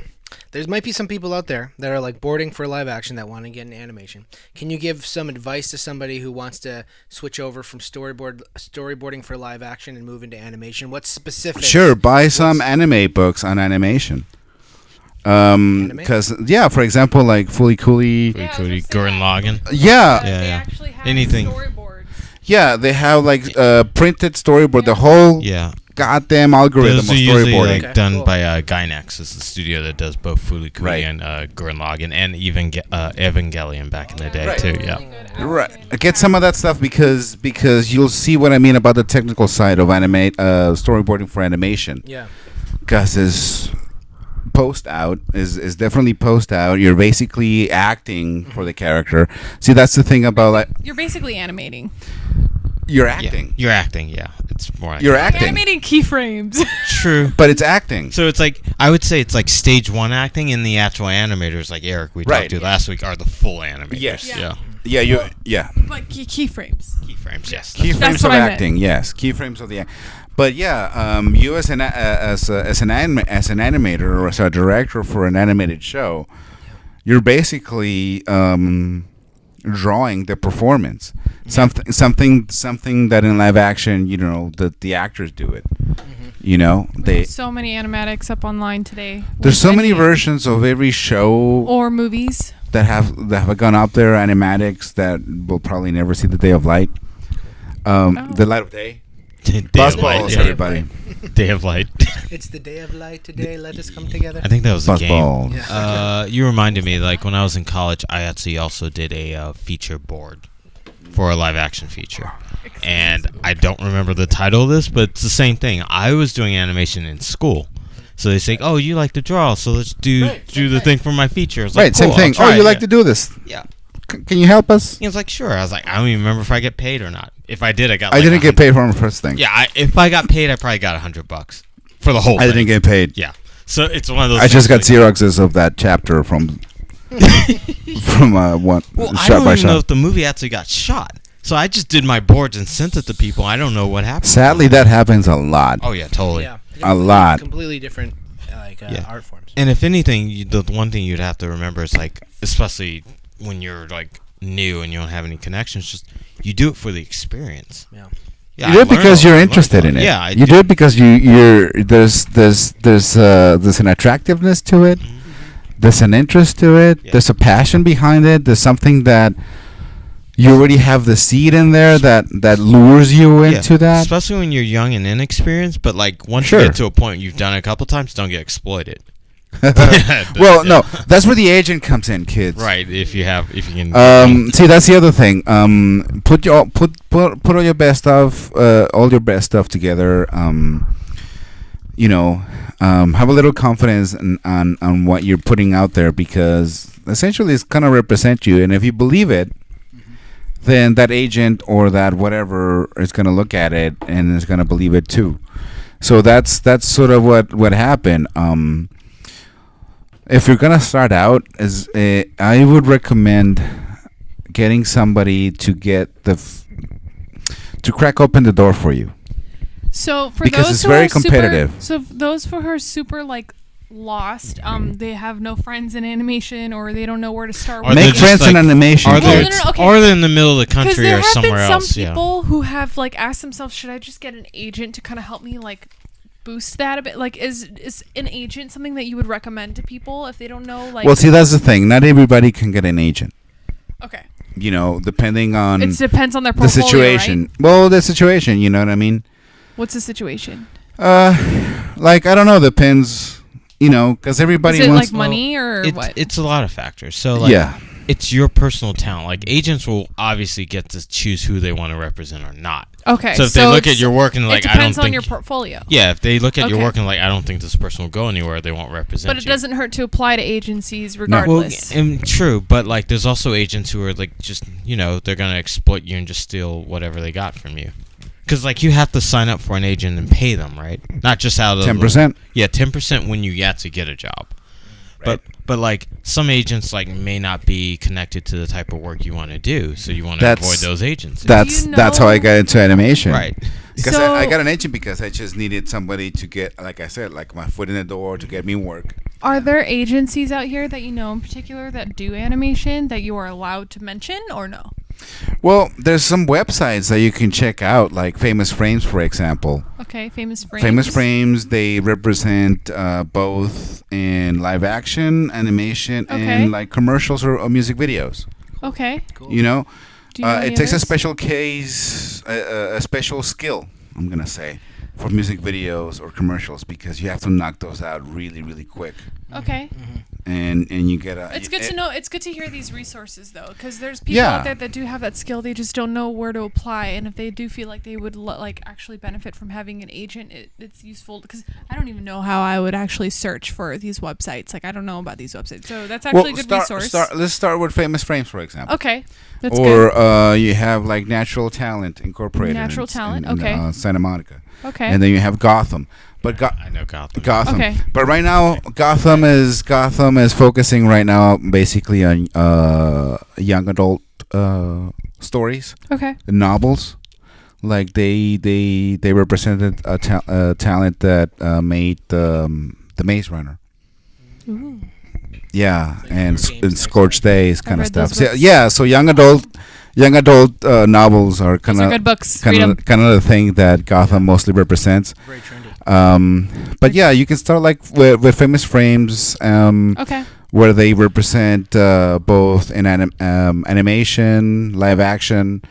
S3: There might be some people out there that are like boarding for live action that want to get into animation. Can you give some advice to somebody who wants to switch over from storyboarding for live action and move into animation? What's specific?
S2: Sure, buy some anime books on animation. Because for example, like Fully Cooley.
S1: Yeah, I was
S4: Could
S1: gonna
S4: be
S1: say
S4: Gurren
S1: that.
S4: Lagann.
S2: Yeah,
S1: They
S4: yeah.
S1: actually have
S4: Anything.
S1: storyboards.
S2: yeah, they have like printed storyboard. The whole
S4: Yeah.
S2: goddamn algorithm
S4: Those
S2: of
S4: are usually
S2: storyboarding.
S4: like done
S3: cool.
S4: by Gynax, is the studio that does both Fooly Cooly
S2: Right.
S4: and Gurren Lagann, and even Evangelion back in the day
S2: Right.
S4: too. Yeah.
S2: Right. Get some of that stuff because you'll see what I mean about the technical side of storyboarding for animation.
S3: Yeah.
S2: Because is definitely post out. You're basically acting for the character. See, that's the thing about like
S1: You're basically animating.
S2: you're
S4: Yeah.
S2: acting.
S4: You're acting. Yeah, it's more. Acting.
S2: You're acting.
S1: Animating keyframes.
S4: True.
S2: But it's acting.
S4: So it's like, I would say it's like stage 1 acting, and the actual animators, like Eric we
S2: Right.
S4: talked to last week, are the full animators.
S2: Yes.
S1: Yeah.
S2: Yeah, yeah.
S1: But keyframes.
S4: Keyframes, yes.
S2: Keyframes
S1: That's
S2: of
S1: what I meant.
S2: acting, yes. Keyframes of the act. But yeah, you as an animator or as a director for an animated show, you're basically drawing the performance. Something that in live action, the actors do it.
S1: There's so many animatics up online today.
S2: There's so many versions of every show
S1: or movies.
S2: that have gone up there, animatics that will probably never see the day of light. The light of day.
S4: Day of
S2: Buzzballs,
S4: Light, yeah.
S2: everybody.
S4: Day of Light.
S3: It's the day of light today. Let us come together.
S4: I think that was a game.
S2: Buzzballs.
S4: You reminded me, like when I was in college, I actually also did a feature board for a live action feature. And I don't remember the title of this, but it's the same thing. I was doing animation in school. So they say, "Oh, you like to draw, so let's do the thing for my feature." It's like,
S2: Right, same
S4: cool,
S2: thing.
S4: I'll try
S2: Oh, you
S4: it,
S2: like
S4: yeah.
S2: to do this?
S4: Yeah.
S2: Can you help us?
S4: He was like, "Sure." I was like, "I don't even remember if I get paid or not. If I did, I got."
S2: I
S4: like
S2: didn't get
S4: 100
S2: paid for my first thing.
S4: Yeah, if I got paid, I probably got $100 for the whole
S2: I
S4: thing.
S2: didn't get paid.
S4: Yeah. So it's one of those.
S2: I just got
S4: things like-
S2: Xeroxes of that chapter from one
S4: Well, I
S2: shot
S4: don't
S2: by
S4: even know
S2: shot.
S4: if the movie actually got shot. So I just did my boards and sent it to people. I don't know what happened.
S2: Sadly, that happens a lot.
S4: Oh yeah, totally.
S3: Yeah.
S2: A lot.
S3: Completely different
S4: Yeah.
S3: art forms.
S4: And if anything, the one thing you'd have to remember is like, especially when you're like new and you don't have any connections, just you do it for the experience.
S3: Yeah.
S4: Yeah,
S2: You do
S4: I
S2: it because
S4: learned
S2: you're
S4: a lot.
S2: interested in it.
S4: Yeah, I
S2: you do it because there's an attractiveness to it.
S4: Mhm.
S2: There's an interest to it.
S4: Yeah.
S2: There's a passion behind it. There's something that you already have the seed in there that lures you
S4: Yeah,
S2: into that.
S4: especially when you're young and inexperienced. But like once
S2: Sure.
S4: you get to a point you've done it a couple times, don't get exploited.
S2: Well, no, that's where the agent comes in, kids.
S4: Right? If you can.
S2: See, that's the other thing. Put all your best stuff, together. Have a little confidence on what you're putting out there, because essentially it's gonna represent you, and if you believe it, then that agent or that whatever is gonna look at it and is gonna believe it too. So that's sort of what happened. If you're gonna start out, I would recommend getting somebody to to crack open the door for you.
S1: So for
S2: Because
S1: those
S2: it's
S1: who
S2: very
S1: are super-
S2: competitive.
S1: so those who are super like lost, they have no friends in animation, or they don't know where to start.
S4: Or
S1: with
S4: they're
S2: Make
S4: just
S2: friends in
S4: like-
S2: animation.
S4: Are they,
S1: no, no, okay.
S4: or they're in the middle of the
S1: Because
S4: country
S1: there
S4: or
S1: have
S4: somewhere
S1: been some
S4: else? Yeah.
S1: people who have like asked themselves, should I just get an agent to kind of help me like boost that a bit? Like, is an agent something that you would recommend to people if they don't know? Like,
S2: Well, see, that's the thing. Not everybody can get an agent.
S1: okay,
S2: Depending on
S1: it depends on their
S2: the
S1: portfolio,
S2: situation.
S1: right?
S2: Well, the situation, you know what I mean?
S1: What's the situation?
S2: I don't know. Depends, because everybody
S1: Is it
S2: wants.
S1: like money or what?
S4: It's a lot of factors. So like,
S2: Yeah.
S4: it's your personal talent. Like agents will obviously get to choose who they want to represent or not.
S1: Okay,
S4: So if they look at
S1: it's-
S4: your work and like,
S1: it
S4: I don't
S1: depends on
S4: think
S1: your portfolio.
S4: Yeah, if they look at your
S1: Okay.
S4: work and like, I don't think this person will go anywhere, they won't represent
S1: But it
S4: you.
S1: doesn't hurt to apply to agencies
S4: Well,
S1: regardless.
S4: true, but like, there's also agents who are like, just they're gonna exploit you and just steal whatever they got from you. Because like, you have to sign up for an agent and pay them, right? Not just out of
S2: 10%.
S4: Yeah, 10% when you actually get a job.
S2: Right.
S4: But like, some agents like may not be connected to the type of work you want to do, so you want to avoid those agents.
S2: That's how I got into animation.
S4: Right.
S2: Because
S1: So-
S2: I got an agent because I just needed somebody to get, like I said, like my foot in the door to get me work.
S1: Are there agencies out here that you know in particular that do animation that you are allowed to mention or no?
S2: Well, there's some websites that you can check out, like Famous Frames, for example.
S1: Okay, Famous Frames.
S2: Famous Frames, they represent both in live action, animation,
S1: Okay.
S2: and like commercials or music videos.
S1: Okay.
S3: Cool.
S1: Do you know any
S2: It takes a
S1: others?
S2: special case, a special skill, I'm gonna say. for music videos or commercials because you have to knock those out really, really quick.
S1: Okay.
S2: And you get a.
S1: It's good to know. It's good to hear these resources though, because there's people out there that do have that skill. They just don't know where to apply, and if they do feel like they would like actually benefit from having an agent, it's useful. Because I don't even know how I would actually search for these websites. Like I don't know about these websites, so that's actually a good resource.
S2: Let's start with Famous Frames, for example.
S1: Okay, that's good.
S2: Or you have like Natural Talent Incorporated.
S1: Natural Talent,
S2: in
S1: okay.
S2: Santa Monica.
S1: Okay.
S2: And then you have Gotham. But
S4: I know Gotham.
S1: Okay.
S2: But right now, Gotham is focusing right now basically on young adult stories, novels. Like they represented a talent that made the Maze Runner.
S1: Ooh.
S2: Yeah,
S3: Like
S2: and
S3: games
S2: Scorched Days kind of
S1: read
S2: stuff.
S1: those
S2: So,
S1: books.
S2: yeah, so young adult novels are kind
S1: Those are
S2: of
S1: good books. Read 'em.
S2: kind of the thing that Gotham mostly represents.
S3: Very trendy.
S2: But yeah, you can start like with Famous Frames,
S1: Okay.
S2: where they represent both in animation, live action,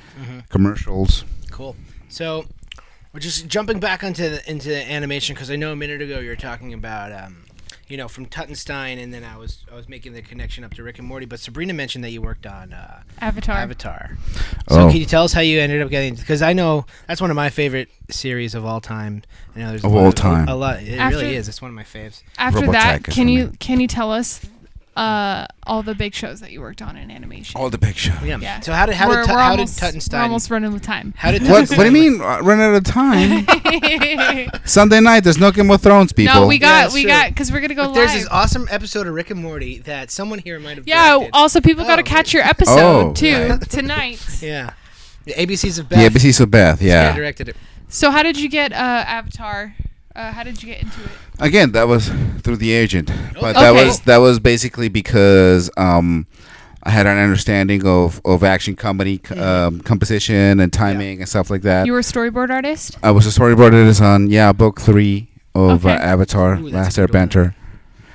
S2: commercials.
S3: Cool. So we're just jumping back into animation because I know a minute ago you were talking about from Tutenstein, and then I was making the connection up to Rick and Morty. But Sabrina mentioned that you worked on Avatar. So can you tell us how you ended up getting? Because I know that's one of my favorite series of all time. I know there's
S2: Of all time.
S3: a lot. It really is. It's one of my faves.
S1: After
S2: Robotech
S1: that,
S2: is
S1: can
S2: for
S1: you tell us all the big shows that you worked on in animation?
S2: All the big shows.
S1: Yeah.
S3: So how did
S1: We're
S3: Tutenstein?
S1: We're almost running out of time.
S3: How did
S2: What
S3: Tutenstein?
S2: do you mean run out of time? Sunday night, there's no Game of Thrones, people.
S1: No, we
S3: Yeah,
S1: got
S3: that's true.
S1: because we're gonna go
S3: But
S1: live.
S3: there's this awesome episode of Rick and Morty that someone here might have.
S1: Yeah.
S3: directed.
S1: Also, people got to catch your episode
S2: Oh,
S1: too
S2: right.
S1: tonight.
S3: Yeah. The ABCs of Beth.
S2: The ABCs of Beth,
S3: This guy
S2: yeah.
S3: directed it.
S1: So, how did you get Avatar? How did you get into it?
S2: Again, that was through the agent, but
S1: Okay.
S2: that was basically because I had an understanding of action comedy composition and timing and stuff like that.
S1: You were a storyboard artist.
S2: I was a storyboard artist on book 3 of
S1: Okay.
S2: Avatar,
S3: Ooh, that's
S2: Last
S3: a good one.
S2: Airbender.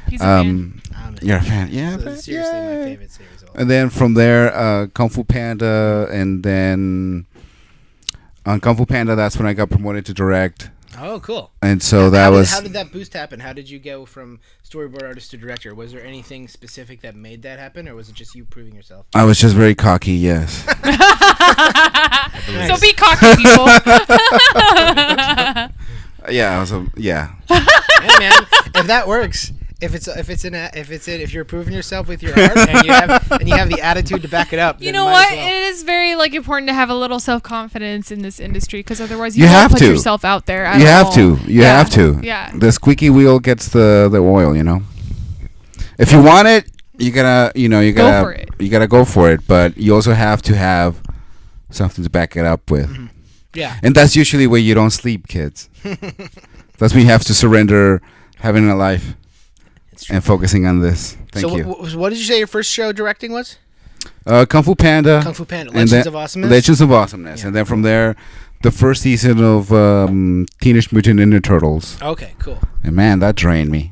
S1: He's a fan.
S3: I'm
S2: You're a fan, yeah.
S3: So it's seriously my favorite series of all.
S2: And then from there, Kung Fu Panda, and then on Kung Fu Panda, that's when I got promoted to direct.
S3: Oh, cool.
S2: And so
S3: How did that boost happen? How did you go from storyboard artist to director? Was there anything specific that made that happen, or was it just you proving yourself?
S2: I was just very cocky, yes.
S1: So be cocky, people.
S2: Yeah, I was yeah.
S3: Yeah, man. If that works, if you're proving yourself with your art and you have the attitude to back it up,
S1: You
S3: then
S1: know
S3: might
S1: what?
S3: as well.
S1: It is very important to have a little self confidence in this industry because otherwise
S2: You
S1: you
S2: have
S1: won't put
S2: to.
S1: yourself out there. At
S2: You
S1: all.
S2: have to. You
S1: Yeah.
S2: have to.
S1: Yeah.
S2: The squeaky wheel gets the oil, If you want it, you gotta
S1: Go for it.
S2: You gotta go for it, but you also have to have something to back it up with.
S3: Yeah.
S2: And that's usually where you don't sleep, kids. That's when you have to surrender having a life
S3: It's true.
S2: and focusing on this. Thank
S3: So
S2: you.
S3: what did you say your first show directing was?
S2: Kung Fu Panda.
S3: Kung Fu Panda,
S2: and
S3: Legends
S2: then-
S3: of Awesomeness?
S2: Legends of Awesomeness.
S3: Yeah.
S2: And then from there, the first season of Teenage Mutant Ninja Turtles.
S3: Okay, cool.
S2: And man, that drained me.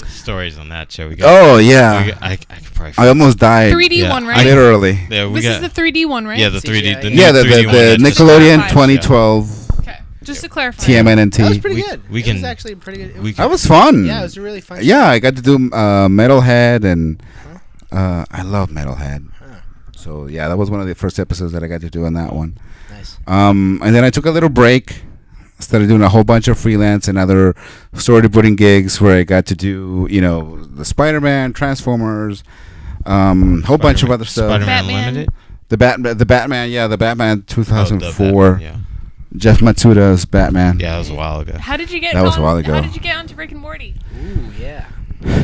S4: Stories on that show. We got.
S2: Oh, yeah.
S4: I could probably.
S2: I almost died.
S1: 3D
S4: Yeah,
S1: one, right?
S2: Literally.
S4: Yeah, we
S1: This
S4: got.
S1: is the 3D one, right?
S4: Yeah, the 3D.
S3: CGI.
S4: The
S2: Yeah,
S4: new
S2: the
S4: 3D one that's just
S2: Nickelodeon
S1: clarified.
S2: 2012
S1: Okay. Just to clarify.
S2: TMNT.
S3: That was pretty
S4: We-
S3: good.
S4: we
S3: It was
S4: can-
S3: actually pretty good.
S4: we
S2: That was fun.
S3: Yeah, it was a really fun.
S2: Yeah, I got to do Metalhead, and I love Metalhead. So yeah, that was one of the first episodes that I got to do on that one.
S3: Nice.
S2: And then I took a little break. Started doing a whole bunch of freelance and other storyboarding gigs where I got to do, the Spiderman, Transformers, whole bunch of other stuff.
S4: Spider-Man
S1: Batman.
S4: Unlimited.
S2: The Batman, the Batman 2004.
S4: Yeah.
S2: Jeff Matsuda's Batman.
S4: Yeah, that was a while ago.
S1: How did you get?
S2: That was a
S1: on-
S2: while ago.
S1: How did you get onto Rick and Morty?
S3: Ooh, yeah.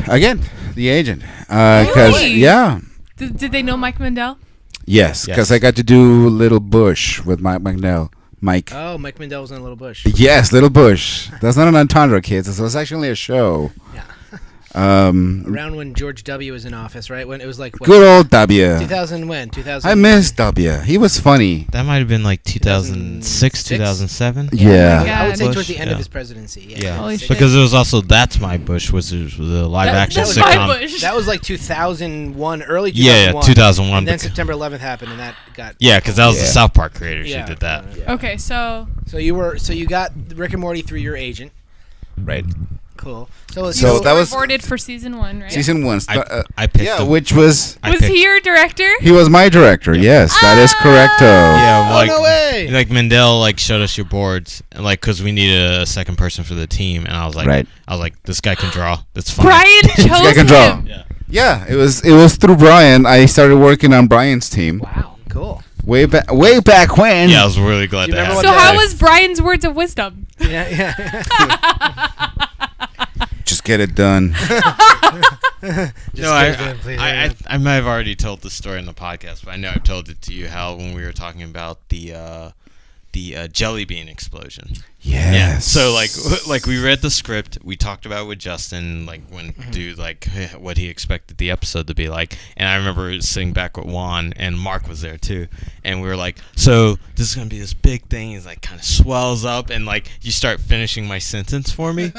S2: Again, the agent. Because
S1: Really?
S2: yeah,
S1: Did they know Mike Mandel?
S2: yes, because
S4: Yes.
S2: I got to do Little Bush with Mike McNeil. Mike.
S3: Oh, Mike Mandel was in Little Bush.
S2: Yes, Little Bush. That's not an entendre, kids. It was actually a show.
S3: Yeah. Around when George W. was in office, right? When it was like what,
S2: Good old W.
S3: 2000 when? 2000.
S2: I miss W. He was funny.
S4: That might have been like 2006, 2007.
S2: Yeah.
S1: Yeah.
S3: I would say
S4: Bush,
S3: towards the end of
S4: yeah.
S3: his presidency.
S4: Yeah,
S1: Holy shit.
S4: because it was also That's My Bush, which was the live action
S1: That's my
S4: sitcom.
S1: Bush.
S3: That was like 2001, early 2001.
S4: Yeah, 2001.
S3: And then
S4: because-
S3: September 11th happened, and that got.
S4: Yeah, because that was the
S2: Yeah.
S4: South Park creators
S3: Yeah.
S4: who did that.
S1: Okay, so
S3: So you got Rick and Morty through your agent.
S2: Right.
S3: Cool.
S2: So
S3: So
S2: that was
S1: storyboarded for season 1, right?
S2: season 1.
S4: I picked
S2: Yeah,
S4: them.
S2: which was
S1: Was he your director?
S2: he was my director. Yes, that is correcto.
S4: Yeah,
S3: Oh,
S4: like,
S3: no way!
S4: like Mendel like showed us your boards, and like because we needed a second person for the team, and I was like, this guy can draw. That's fine.
S1: Brian chose
S2: guy can draw.
S1: him.
S4: Yeah.
S2: Yeah, it was through Brian. I started working on Brian's team
S3: Wow. Cool.
S2: way back when.
S4: Yeah, I was really glad
S3: Do you
S4: to
S3: remember
S4: have
S1: So
S3: what
S4: him.
S1: how
S3: the-
S1: was Brian's words of wisdom?
S3: Yeah. Yeah.
S2: Just get it done.
S4: No, I might have already told the story on the podcast, but I know I've told it to you, Hal, when we were talking about the jelly bean explosion.
S2: Yes.
S4: Yeah. So like we read the script, we talked about it with Justin, like when dude like what he expected the episode to be like, and I remember sitting back with Juan and Mark was there too, and we were like, so this is gonna be this big thing. He's like kind of swells up, and like you start finishing my sentence for me.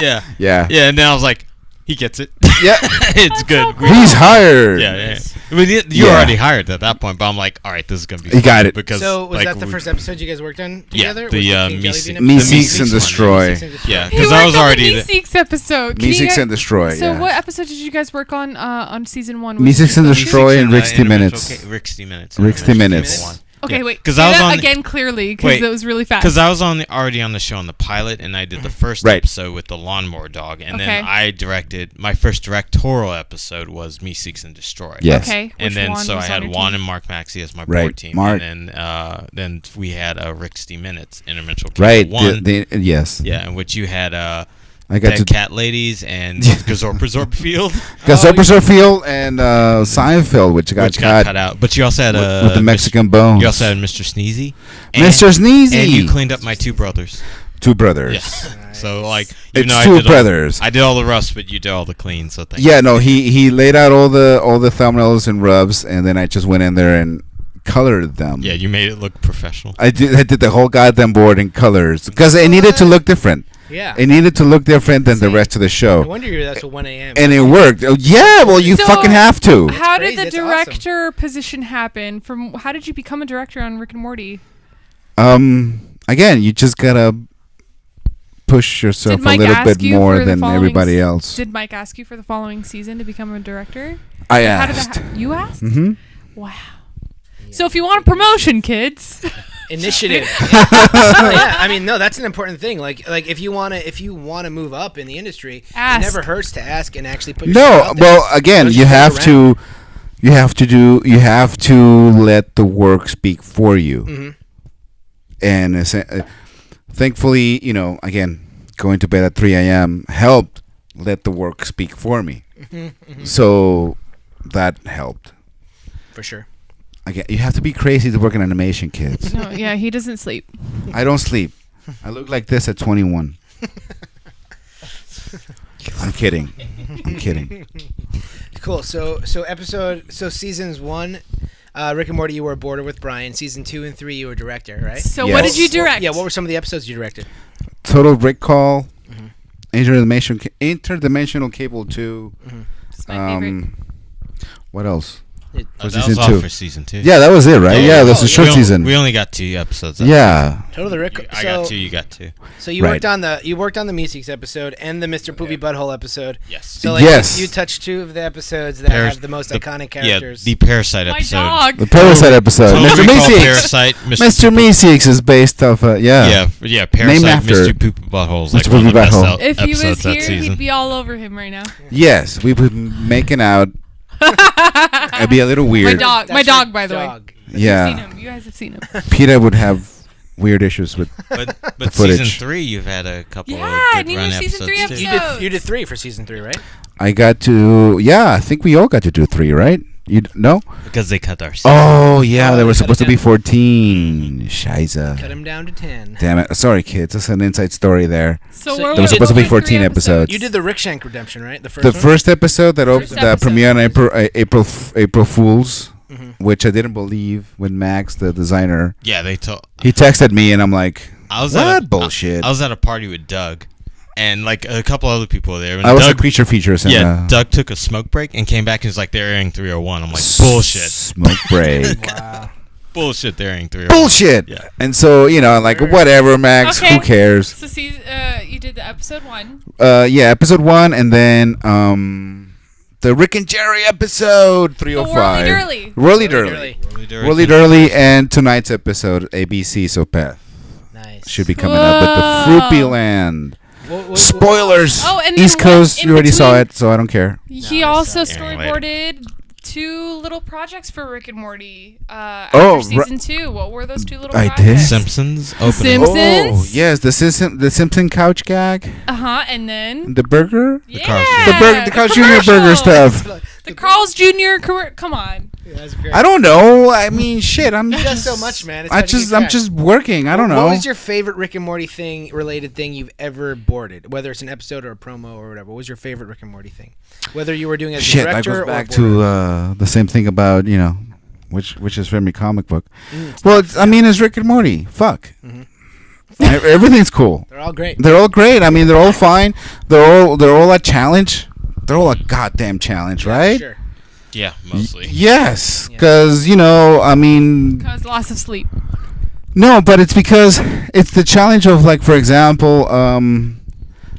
S4: Yeah.
S2: Yeah.
S4: Yeah, and then I was like, he gets it.
S2: Yeah.
S4: It's good.
S2: He's hired.
S4: Yeah. I mean, you
S2: Yeah.
S4: already hired at that point, but I'm like, all right, this is gonna be.
S2: You got
S4: fun
S2: it.
S4: Because
S3: So was
S4: like,
S3: that the first episode you guys worked on together?
S4: the,
S3: Was
S4: Me
S3: King Jelly
S4: Seek-
S3: Bean
S2: Me
S3: episode?
S2: Seeks and
S4: one.
S2: Destroy.
S3: Me Seeks and Destroy.
S4: Yeah,
S1: He
S4: because I was
S1: worked on
S4: already.
S1: the Me Seeks episode. Can
S2: Me
S1: you
S2: Seeks
S1: guys-
S2: and Destroy.
S1: So
S2: yeah.
S1: what episode did you guys work on season 1?
S2: Me Seeks and
S1: the
S2: Destroy and Rick's 10
S4: Minutes.
S2: Minutes.
S4: Rick's 10 Minutes.
S2: Rick's 10 Minutes.
S4: One.
S1: Okay,
S4: Yeah.
S1: wait.
S4: 'Cause
S1: Say
S4: I was
S1: that
S4: on the-
S1: again clearly because
S4: Wait.
S1: it was really fast.
S4: Because I was already on the show on the pilot, and I did the first
S2: Right.
S4: episode with the lawnmower dog, and
S1: Okay.
S4: then I directed my first directorial episode was Me Seeks and Destroy.
S2: Yes.
S1: Okay.
S4: And
S1: which
S4: then
S1: one
S4: so I
S1: was on
S4: had
S1: your
S4: Juan
S1: team?
S4: and Mark Maxey as my
S2: Right,
S4: board team,
S2: Mark.
S4: and then we had Rick's 10 Minutes interdimensional cable
S2: Right.
S4: 1.
S2: Yes.
S4: Yeah, in which you had
S2: I got
S4: Dead
S2: to
S4: Cat Ladies and Gazorp Field,
S2: Gazorper Field and Seinfeld, which got
S4: cut out. But you also had
S2: with the Mexican bones.
S4: You also had Mr. Sneezy.
S2: Mr. Sneezy.
S4: And you cleaned up my two brothers.
S2: Two brothers.
S4: Yes. So like,
S2: It's
S4: I
S2: two
S4: did
S2: brothers.
S4: I did all the rust, but you did all the clean. So thank
S2: Yeah, no, he laid out all the thumbnails and rubs, and then I just went in there and colored them.
S4: you. Yeah, you made it look professional.
S2: I did the whole goddamn board in colors because it needed to look different.
S3: Yeah.
S2: It needed to look different than the
S3: See,
S2: rest of the
S3: No
S2: show,
S3: wonder you're that's till 1 a.m.
S2: and it worked. Oh, yeah, well, you
S1: So-
S2: fucking have to.
S1: How
S3: crazy,
S1: did the
S3: that's awesome.
S1: director position happen? How did you become a director on Rick and Morty?
S2: Again, you just gotta push yourself
S1: Did
S2: a
S1: Mike
S2: little
S1: ask
S2: bit
S1: you
S2: more
S1: for the
S2: than
S1: following
S2: everybody else.
S1: Did Mike ask you for the following season to become a director?
S2: I
S1: How did
S2: asked.
S1: that you asked?
S2: Mm-hmm.
S1: Wow. So if you want a promotion, kids,
S3: Initiative. Yeah, I mean, no, that's an important thing. Like if you wanna move up in the industry,
S1: Ask.
S3: it never hurts to ask and actually put yourself
S2: No,
S3: out there.
S2: well, again,
S3: Don't
S2: you
S3: just
S2: have
S3: fuck
S2: to, you have to let the work speak for you.
S3: Mhm.
S2: And thankfully, again, going to bed at 3 a.m. helped let the work speak for me. So that helped.
S3: For sure.
S2: Again, you have to be crazy to work in animation, kids.
S1: no, yeah, he doesn't sleep.
S2: I don't sleep. I look like this at 21. I'm kidding. I'm kidding.
S3: Cool. So seasons 1, Rick and Morty, you were a boarder with Brian. Season 2 and 3, you were director, right?
S1: So
S2: Yes.
S1: what did you direct?
S3: Yeah. What were some of the episodes you directed?
S2: Total Recall, Interdimensional Cable 2.
S1: It's my favorite.
S2: What else? For
S4: That
S2: season
S4: was
S2: 2.
S4: all for season 2.
S2: Yeah, that was it, right?
S3: Oh,
S2: Yeah, that's
S3: oh,
S2: a short
S4: we
S2: season.
S4: We only got 2 episodes.
S2: Yeah.
S3: Total Rick.
S4: I got 2. You got 2.
S3: So you
S2: Right.
S3: worked on the Meeseeks episode and the Mr. Poopy Butthole episode.
S4: Yes.
S3: So like
S2: Yes.
S3: you touched 2 of the episodes that have the most iconic characters.
S4: Yeah, the Parasite
S1: My
S4: episode.
S1: dog.
S2: The Parasite episode.
S4: Total
S2: Mr.
S4: Recall
S2: Meeseeks.
S4: Parasite.
S2: Mr. Meeseeks is based off,
S4: Yeah, Parasite.
S2: after
S4: Mr. Poop Butthole's like
S2: Mr.
S4: one of the
S2: Poopy
S4: best
S2: Butthole.
S1: If he was
S4: episodes that
S1: here,
S4: season.
S1: he'd be all over him right now.
S2: Yes, we would making out. It'd be a little
S1: My
S2: weird.
S1: dog,
S3: That's your
S1: by the way.
S3: dog.
S1: You've seen
S2: Yeah.
S1: him. You guys have seen him.
S2: Peter would have weird issues with.
S4: But
S2: footage.
S4: season 3, you've had a couple
S1: Yeah,
S4: of
S1: I
S4: good
S1: need
S4: run
S1: your season 3
S4: episodes too.
S1: episode.
S3: You did 3 for season 3, right?
S2: I got to. Yeah, I think we all got to do 3, right? No?
S4: Because they cut our.
S2: Oh yeah,
S3: Oh,
S2: there
S3: they
S2: was
S3: cut
S2: supposed
S3: it
S2: to be
S3: down.
S2: 14. Shiza.
S3: Cut him down to 10.
S2: Damn it! Sorry, kids. That's an inside story there.
S1: So
S3: So
S1: we're
S3: there was supposed to
S2: be
S1: what were
S2: 14
S1: 3
S2: episodes.
S3: You did the Rickshank redemption, right? The first
S2: The
S3: one?
S2: first episode that
S1: First
S2: that
S1: episode.
S2: premiered on April Fools,
S3: Mhm.
S2: which I didn't believe when Max, the designer,
S4: Yeah, they told.
S2: he texted me, and I'm like,
S4: I was
S2: what
S4: at a,
S2: bullshit?
S4: I was at a party with Doug, and like a couple other people were there. And
S2: I was
S4: Doug,
S2: a creature features. And,
S4: yeah, Doug took a smoke break and came back and was like, "They're airing 301." I'm like,
S2: s-
S4: "Bullshit,
S2: Smoke break.
S3: Wow.
S4: bullshit." They're airing 301.
S2: Bullshit.
S4: Yeah.
S2: And so like whatever, Max.
S1: Okay.
S2: Who cares?
S1: So you did the episode 1.
S2: Yeah, episode 1, and then the Rick and Jerry episode 305.
S1: Whirly-Durly.
S2: Whirly-Durly.
S3: Really?
S2: Whirly-Durly, and tonight's episode ABC. So Beth
S3: Nice.
S2: should be coming up with the
S1: Whoa.
S2: Fruity Land.
S3: What-
S2: Spoilers.
S1: Oh, and then
S2: East
S1: what
S2: Coast.
S1: in
S2: You already saw
S1: between-
S2: it, so I don't care.
S1: He
S3: No,
S1: also
S3: it's not.
S1: storyboarded 2 little projects for Rick and Morty
S2: Oh,
S1: after season 2. What were those 2 little
S2: I
S1: projects?
S2: did?
S4: Simpsons opening.
S1: Simpsons?
S2: Oh yes, the Simpson couch gag,
S1: And then
S2: the burger,
S1: yeah,
S4: Carl's
S2: the Carl's Jr. burger
S1: commercial.
S2: stuff.
S1: The Carl's Jr. Come on.
S3: Yeah, that's great.
S2: I don't know. I mean, shit. I'm
S3: He does
S2: just
S3: so much, man. It's
S2: I'm
S3: hard to keep track.
S2: just working. I don't know.
S3: What was your favorite Rick and Morty related thing you've ever boarded? Whether it's an episode or a promo or whatever. What was your favorite Rick and Morty thing? Whether you were doing it as a
S2: Shit, that
S3: director
S2: goes
S3: or
S2: back
S3: a boarder.
S2: to the same thing about which is from your comic book.
S3: It's
S2: Well,
S3: tough.
S2: I mean, it's Rick and Morty. Fuck.
S3: Mhm.
S2: Everything's cool.
S3: They're all great.
S2: They're all great. I mean, they're all fine. They're all a challenge. They're all a goddamn challenge, right?
S3: Sure.
S4: Yeah, mostly.
S2: Yes,
S3: Yeah.
S2: because I mean,
S1: Because loss of sleep.
S2: no, but it's because it's the challenge of like, for example,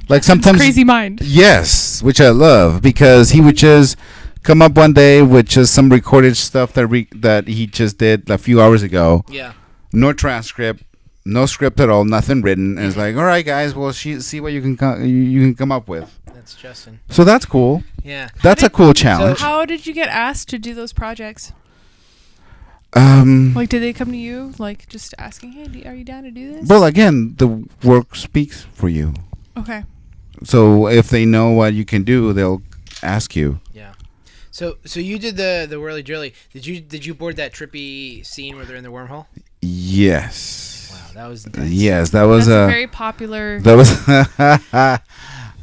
S2: like sometimes
S1: Crazy mind.
S2: yes, which I love because he would just come up one day with just some recorded stuff that he just did a few hours ago.
S3: Yeah.
S2: No transcript, no script at all, nothing written, and it's like, all right, guys, well, see what you can come up with.
S3: That's Justin.
S2: So that's cool.
S3: Yeah.
S2: That's a cool challenge.
S1: How did you get asked to do those projects?
S2: Um,
S1: Like, did they come to you, like, just asking, hey, are you down to do this?
S2: well, again, the work speaks for you.
S1: Okay.
S2: So if they know what you can do, they'll ask you.
S3: Yeah. So you did the whirly drilly. Did you board that trippy scene where they're in the wormhole?
S2: Yes.
S3: Wow, that was intense.
S2: Yes, that was
S1: That's a very popular.
S2: that was.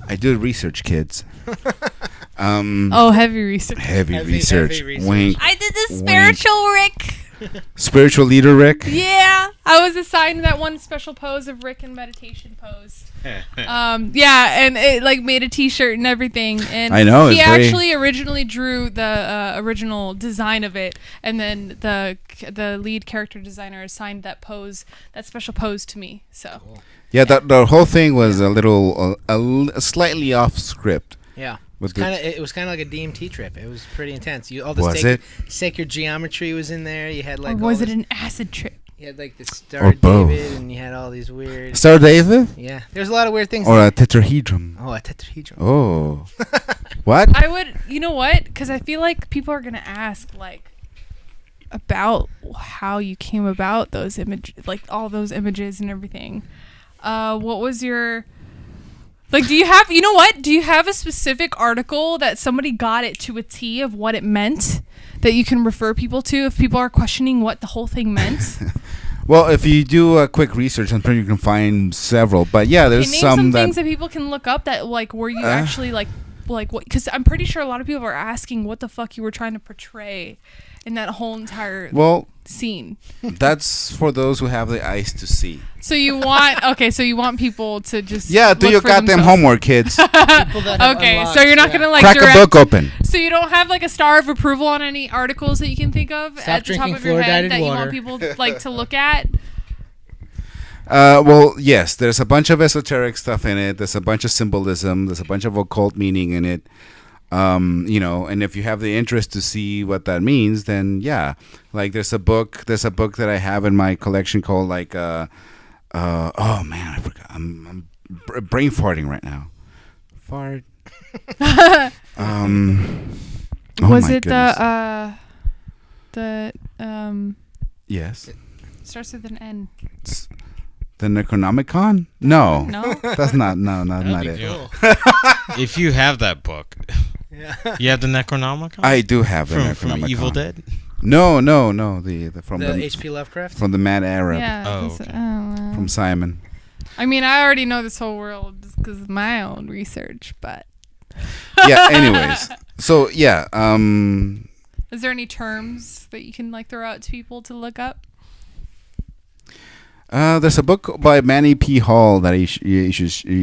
S2: I do research, kids.
S1: Heavy research.
S2: Heavy
S3: Heavy
S2: research.
S3: research.
S2: Wink.
S1: I did the
S2: Wink.
S1: spiritual Rick.
S2: Spiritual leader, Rick.
S1: Yeah, I was assigned that one special pose of Rick in meditation pose. Yeah, and it like made a T-shirt and everything. And
S2: I know,
S1: he
S2: it's very-
S1: actually originally drew the original design of it, and then the lead character designer assigned that special pose to me. So
S2: Yeah, the whole thing was a little, slightly off script.
S3: Yeah.
S2: With
S3: It was kind of like a DMT trip. It was pretty intense. All the
S2: Was
S3: sacred geometry was in there. You had like
S1: or
S3: all
S1: was it
S3: this-
S1: an acid trip?
S3: You had like the
S2: Or
S3: Star
S2: both.
S3: David, and you had all these weird.
S2: Star David
S3: Yeah, there's a lot of weird things.
S2: or a tetrahedron.
S3: Oh, a tetrahedron.
S2: Oh, what?
S1: I would, you know what? Because I feel like people are gonna ask like about how you came about those images, like all those images and everything. What was your like? Do you have? You know what? Do you have a specific article that somebody got it to a T of what it meant that you can refer people to if people are questioning what the whole thing meant?
S2: Well, if you do a quick research, I'm sure you can find several. But yeah,
S1: Okay,
S2: there's
S1: name
S2: some
S1: things
S2: that.
S1: that people can look up that like were you actually like what? Because I'm pretty sure a lot of people are asking what the fuck you were trying to portray in that whole entire
S2: Well,
S1: scene.
S2: that's for those who have the eyes to see.
S1: So you want people to just
S2: Yeah, do
S1: look
S2: your
S1: for
S2: goddamn
S1: themselves.
S2: homework, kids.
S3: People that have
S1: Okay,
S3: unlocked,
S1: so you're not
S3: yeah.
S1: gonna like
S2: Crack
S1: direct.
S2: a book open.
S1: So you don't have like a star of approval on any articles that you can think of
S3: Stop
S1: at the top
S3: drinking
S1: of your head
S3: fluoridated
S1: that you
S3: water.
S1: want people like to look at.
S2: Well, yes, there's a bunch of esoteric stuff in it. There's a bunch of symbolism. There's a bunch of occult meaning in it. And if you have the interest to see what that means, then yeah, like there's a book that I have in my collection called like oh man, I forgot. I'm brain farting right now. Fart. Oh
S1: Was
S2: my
S1: it
S2: goodness.
S1: the
S2: Yes.
S1: starts with an N?
S2: The Necronomicon? No.
S1: No.
S2: That's not. No, not
S3: That'd be
S2: it.
S3: cool.
S4: If you have that book,
S3: Yeah.
S4: You have the Necronomicon?
S2: I do have the
S4: from
S2: Necronomicon.
S4: Evil Dead?
S2: No. The from
S3: the
S2: the
S3: H.P. Lovecraft?
S2: from the Mad Arab
S1: Yeah.
S4: Oh,
S1: this-
S4: okay.
S1: wow.
S2: from Simon.
S1: I mean, I already know this whole world just because of my own research, but
S2: Yeah. Anyways, so yeah.
S1: is there any terms that you can like throw out to people to look up?
S2: There's a book by Manny P. Hall that you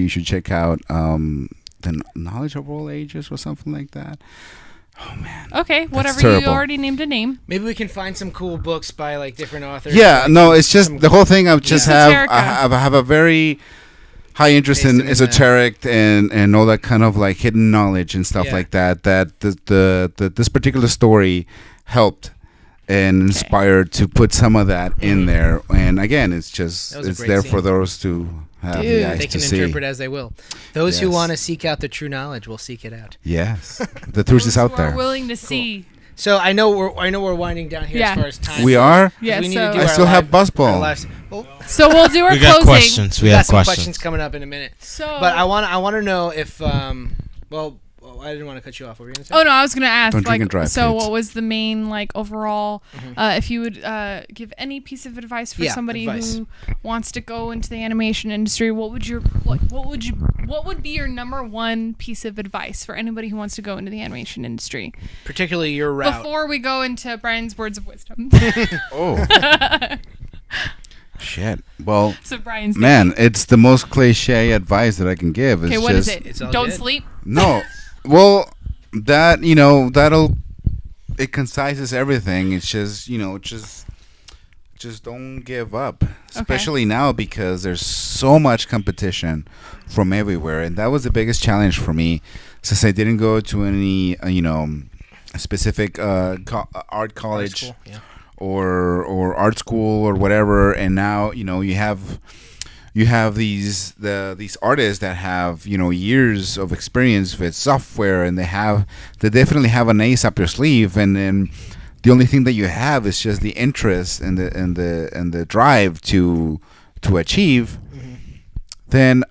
S2: should check out. The Knowledge of All Ages or something like that. Oh man.
S1: Okay, whatever. You
S2: terrible.
S1: already named a name.
S3: Maybe we can find some cool books by like different authors.
S2: Yeah.
S3: like,
S2: No, it's just
S3: some-
S2: the whole thing. I just
S1: Yeah.
S2: I have a very high interest
S3: Based
S2: in
S3: in that.
S2: esoteric and all that kind of like hidden knowledge and stuff
S3: Yeah.
S2: like that. That the this particular story helped and inspired to put some of that in there. And again, it's just
S3: That was a
S2: it's
S3: great
S2: there
S3: scene.
S2: for those to have
S1: Dude.
S2: the eyes
S3: They
S2: to
S3: can
S2: see.
S3: interpret as they will. Those who
S2: Yes.
S3: want to seek out the true knowledge will seek it out.
S2: Yes, the truth
S1: Those
S2: is out
S1: who are
S2: there.
S1: willing to see.
S3: So I know we're winding down here
S1: Yeah.
S3: as far as time.
S2: We are.
S1: Yeah,
S3: We need
S1: so-
S3: to do
S2: I
S3: our
S2: still have
S3: live-
S2: Buzzball.
S3: our lives. Oh,
S1: So we'll do our
S4: We got
S1: closing.
S4: questions. We
S3: we got
S4: have
S3: some questions
S4: questions.
S3: coming up in a minute.
S1: So,
S3: But I want to know if well, I didn't want to cut you off. What were you gonna say?
S1: Oh no, I was gonna ask.
S2: Don't drink
S1: like,
S2: and drive,
S1: so
S2: kids.
S1: what was the main like overall?
S3: Mm-hmm.
S1: If you would give any piece of advice for
S3: Yeah,
S1: somebody
S3: advice.
S1: who wants to go into the animation industry, what would be your number one piece of advice for anybody who wants to go into the animation industry?
S3: Particularly your route.
S1: Before we go into Brian's words of wisdom.
S2: Oh. Shit. Well,
S1: So Brian's
S2: man, it's the most cliche advice that I can give. It's
S1: Okay, what is
S2: just,
S1: it?
S3: It's all
S1: Don't
S3: good.
S1: sleep.
S2: No. Well, that, it concises everything. It's just, just don't give up. Especially now because there's so much competition from everywhere. And that was the biggest challenge for me since I didn't go to any, specific art college.
S3: School, yeah.
S2: or art school or whatever, and now you have these artists that have years of experience with software, and they definitely have an ace up their sleeve, and then the only thing that you have is just the interest and the drive to achieve. Then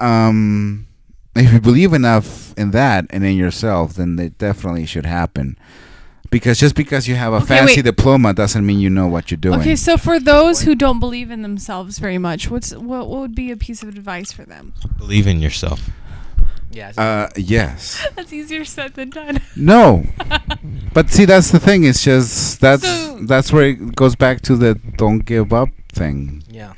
S2: if you believe enough in that and in yourself, then it definitely should happen. Because just because you have a fancy
S1: wait.
S2: diploma doesn't mean you know what you're doing.
S1: Okay, so for those who don't believe in themselves very much, what would be a piece of advice for them?
S4: Believe in yourself.
S3: Yeah.
S2: Yes.
S1: That's easier said than done.
S2: No. But see, that's the thing. It's just
S1: So-
S2: that's where it goes back to the don't give up thing.
S3: yeah.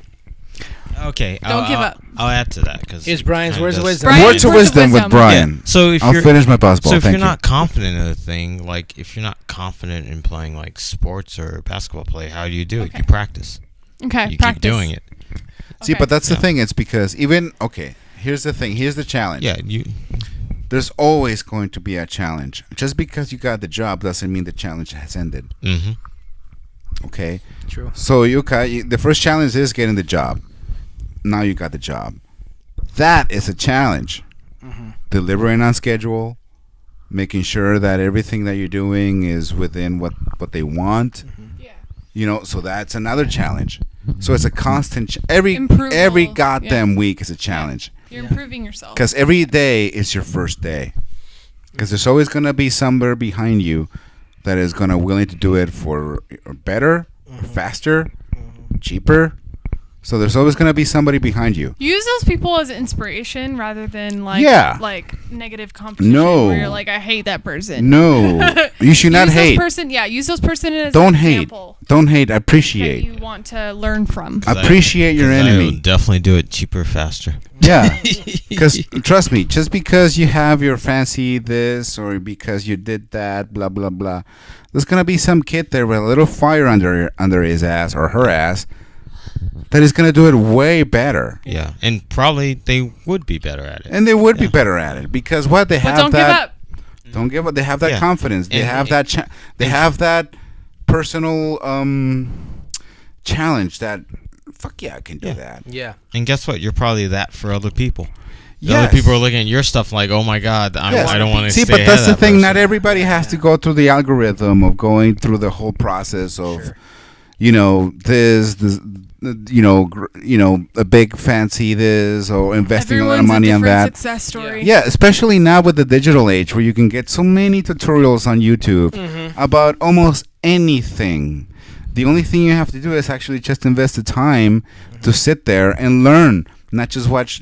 S4: Okay.
S1: Don't give up.
S4: I'll add to that because
S3: Here's Brian's words of wisdom.
S1: Brian's
S2: Words of
S1: words of
S2: wisdom with
S1: wisdom.
S2: Brian.
S4: So if
S2: I'll
S4: you're
S2: finish my buzzball.
S4: so if
S2: Thank
S4: you're
S2: you.
S4: not confident in a thing, like if you're not confident in playing like sports or basketball play, how do you do it?
S1: Okay.
S4: You practice.
S1: Okay,
S4: You
S1: practice.
S4: keep doing it.
S2: See,
S1: Okay.
S2: but that's the
S4: Yeah.
S2: thing. It's because here's the thing. Here's the challenge.
S4: Yeah. You.
S2: There's always going to be a challenge. Just because you got the job doesn't mean the challenge has ended.
S4: Mm-hmm.
S2: Okay.
S3: True.
S2: So the first challenge is getting the job. Now you got the job. That is a challenge. Delivering on schedule, making sure that everything that you're doing is within what they want.
S1: Yeah.
S2: So that's another challenge. So it's a constant. Every
S1: Improvable,
S2: goddamn week is a challenge.
S1: You're improving yourself.
S2: Because every day is your first day. Because there's always gonna be somewhere behind you that is gonna willing to do it for better, faster, cheaper. So there's always gonna be somebody behind you.
S1: Use those people as inspiration rather than like negative competition.
S2: No.
S1: Where you're like, I hate that person.
S2: No, you should not
S1: use
S2: hate.
S1: Use those person as
S2: Don't
S1: an
S2: hate.
S1: example
S2: Don't hate.
S1: that
S2: Appreciate.
S1: you want to learn from.
S2: Appreciate your
S4: I will
S2: enemy.
S4: definitely do it cheaper, faster.
S2: Yeah, because trust me, just because you have your fancy this or because you did that, blah blah blah, there's gonna be some kid there with a little fire under his ass or her ass that is gonna do it way better,
S4: Yeah, and probably they would be better at it.
S2: and they would be better at it because they
S1: But
S2: have
S1: don't give
S2: that.
S1: up.
S2: Don't give up. They have that
S4: Yeah.
S2: confidence. They
S4: And-
S2: have that. They have that personal challenge that. Fuck yeah, I can do
S4: Yeah.
S2: that.
S3: Yeah.
S4: And guess what? You're probably that for other people. The
S2: Yes.
S4: other people are looking at your stuff like, oh my god,
S2: Yes.
S4: I don't want to
S2: See,
S4: stay
S2: but
S4: ahead
S2: that's
S4: of
S2: the
S4: that
S2: thing.
S4: person.
S2: Not everybody has to go through the algorithm of going through the whole process of,
S3: Sure.
S2: this, a big fancy this or investing a lot of
S1: Everyone's
S2: money on
S1: different
S2: that.
S1: success story.
S2: Yeah, especially now with the digital age where you can get so many tutorials on YouTube about almost anything. The only thing you have to do is actually just invest the time to sit there and learn, not just watch,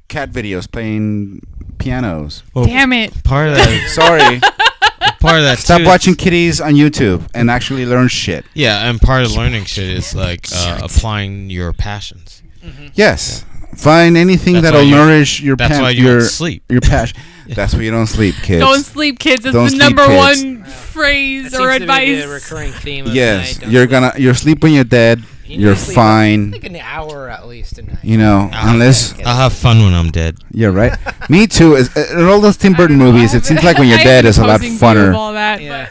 S2: cat videos playing pianos.
S4: Well,
S1: Damn it.
S4: Part of that,
S2: Sorry.
S4: part of that.
S2: Stop
S4: too,
S2: watching kitties on YouTube and actually learn shit.
S4: Yeah, and part of learning shit is like applying your passions.
S2: Yes. Find anything
S4: That's
S2: that'll
S4: why you-
S2: nourish your
S4: that's why you
S2: your
S4: don't sleep.
S2: Your passion. That's why you don't sleep, kids.
S1: Don't sleep, kids. That's
S2: Don't
S1: the
S2: sleep,
S1: number
S2: kids.
S1: one phrase
S3: That
S1: or
S3: seems to be the
S1: advice.
S3: recurring theme of
S2: Yes,
S3: the night.
S2: you're sleep when you're dead.
S3: You need
S2: You're
S3: to sleep
S2: fine.
S3: like an hour at least a night.
S2: Unless
S4: I'll have fun when I'm dead.
S2: you're right. Me too. In all those Tim Burton movies, it seems like when you're dead is a lot funner.
S1: All that,
S3: Yeah.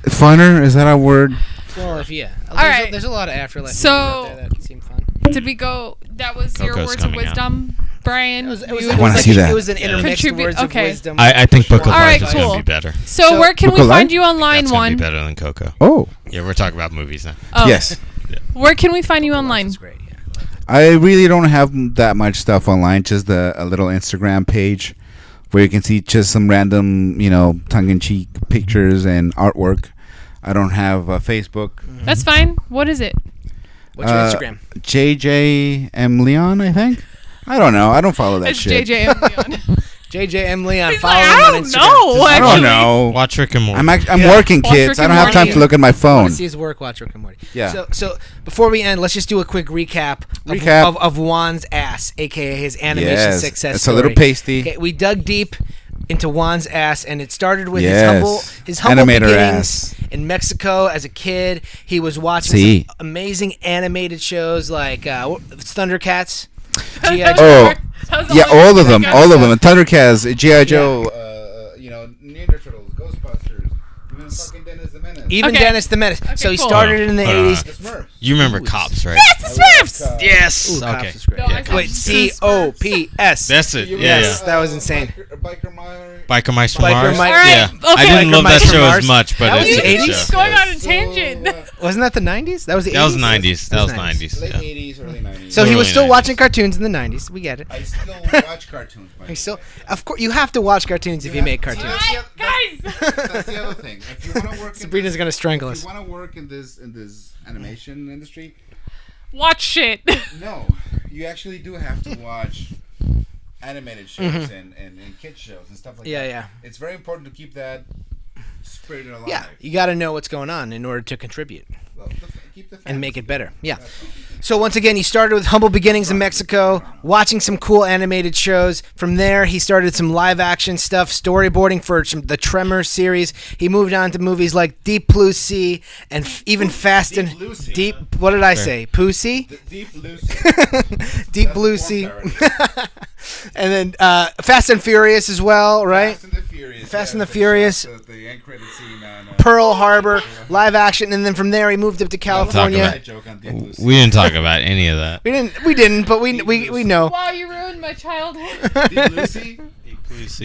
S2: Funner, is that a word?
S3: Well,
S1: right.
S3: There's a lot of afterlife
S1: So-
S3: movies out there that seem fun.
S1: Did we go? That was your
S4: Coco's
S1: words of
S4: coming out.
S1: wisdom, Brian.
S2: I wanna see that.
S3: It was an intermixed
S1: Contribute-
S3: words
S1: okay.
S3: of wisdom.
S4: I think Book of
S1: All right,
S4: Life is going
S1: cool.
S4: to be better.
S1: So where can
S2: Book
S1: we
S2: of
S1: find
S2: Life?
S1: you online,
S4: That's going to be
S1: Juan?
S4: better than Coco.
S2: Oh,
S4: Yeah, we're talking about movies now.
S1: Oh.
S2: yes.
S1: Where can we find you online?
S3: That's great. Yeah.
S2: I really don't have that much stuff online. Just a little Instagram page where you can see just some random, tongue-in-cheek pictures and artwork. I don't have Facebook.
S1: That's fine. What is it?
S3: What's your Instagram?
S2: JJM Leon, I think. I don't know. I don't follow that
S1: It's
S2: shit.
S1: JJ Leon.
S3: JJM Leon.
S1: He's
S3: Follow
S1: like,
S3: him
S1: I
S3: on
S1: don't
S3: Instagram.
S1: know.
S2: I don't
S1: actually.
S2: know.
S4: Watch Rick and Morty.
S2: I'm
S3: Yeah.
S2: working,
S1: Watch
S2: kids.
S1: Rick
S2: I
S1: and
S2: don't have time
S1: Morty.
S2: to look at my
S3: I want
S2: phone.
S3: to see his work. Watch Rick and Morty.
S2: Yeah.
S3: So before we end, let's just do a quick recap. Of Juan's ass, aka his animation
S2: Yes.
S3: success
S2: It's
S3: story.
S2: a little pasty.
S3: Okay, we dug deep into Juan's ass, and it started with
S2: Yes.
S3: his humble
S2: Animator
S3: beginnings
S2: ass.
S3: in Mexico as a kid. He was watching
S2: See.
S3: some amazing animated shows like Thundercats.
S1: That
S3: G.I.
S1: was
S3: Joe.
S1: the- that was
S2: Yeah,
S1: the only
S2: all of
S1: thing
S2: them.
S1: I
S2: All
S1: got.
S2: of them. Thundercats, G.I. Joe, Ninja Turtles, Ghostbusters, even fucking Dennis the Menace.
S3: Even
S1: Okay.
S3: Dennis the Menace.
S1: Okay,
S3: so he
S1: cool.
S3: started in the
S4: Hold on.
S3: 80s.
S2: The Smurfs.
S4: You remember Cops, right?
S1: Yes, the Smurfs.
S4: Yes.
S3: Ooh,
S4: Okay.
S3: Cops is great.
S1: No, I
S4: Yeah,
S1: saw
S3: Wait,
S1: Smurfs.
S3: COPS.
S4: That's it.
S2: You
S4: Yeah,
S3: Yes.
S2: remember,
S3: that was insane.
S2: Biker Mike.
S4: Biker Mice from
S3: Biker
S4: Mars.
S3: Mike-
S1: All right.
S4: Yeah.
S1: Okay.
S4: I didn't
S3: Biker
S4: love that
S3: Mice from
S4: show
S3: Mars.
S4: as much, but
S3: That was
S4: it's
S3: the
S4: a good
S3: 80s?
S4: show.
S1: Going on a tangent.
S3: Wasn't that the 90s? That was the 80s?
S4: That was 90s. That was 90s.
S2: Late
S4: Yeah.
S2: 80s, early 90s.
S3: So he was
S4: Early
S3: still
S4: 90s.
S3: watching cartoons in the 90s. We get it.
S2: I still watch cartoons. By
S3: He
S2: the
S3: still,
S2: way.
S3: of course, you have to watch cartoons if you make cartoons.
S1: Alright, guys.
S2: That's the other thing. If you want to work,
S3: Sabrina's gonna strangle
S2: if
S3: us.
S2: you want to work in this animation industry,
S1: Watch shit.
S2: no, you actually do have to watch animated shows and kid shows and stuff like
S3: Yeah,
S2: that.
S3: yeah.
S2: It's very important to keep that spirit alive.
S3: Yeah, you got to know what's going on in order to contribute
S2: Well, keep the
S3: and make it better. Yeah.
S2: That's all.
S3: So once again, he started with humble beginnings in Mexico, watching some cool animated shows. From there, he started some live action stuff, storyboarding for the Tremors series. He moved on to movies like Deep Blue Sea and even Fast and
S2: Blue Sea.
S3: Deep. What did I say? Pussy.
S2: The Deep Blue Sea.
S3: Deep Blue Sea. And then Fast and Furious as well, right?
S2: Fast and the Furious.
S3: Fast and the
S2: they
S3: Furious.
S2: shot The end credit scene on
S3: Pearl Harbor, live action, and then from there he moved up to California.
S4: about-
S2: joke on Deep Blue Sea.
S4: We didn't talk about any of that.
S3: We didn't, but we know.
S1: Wow, you ruined my childhood.
S2: Deep Blue Sea.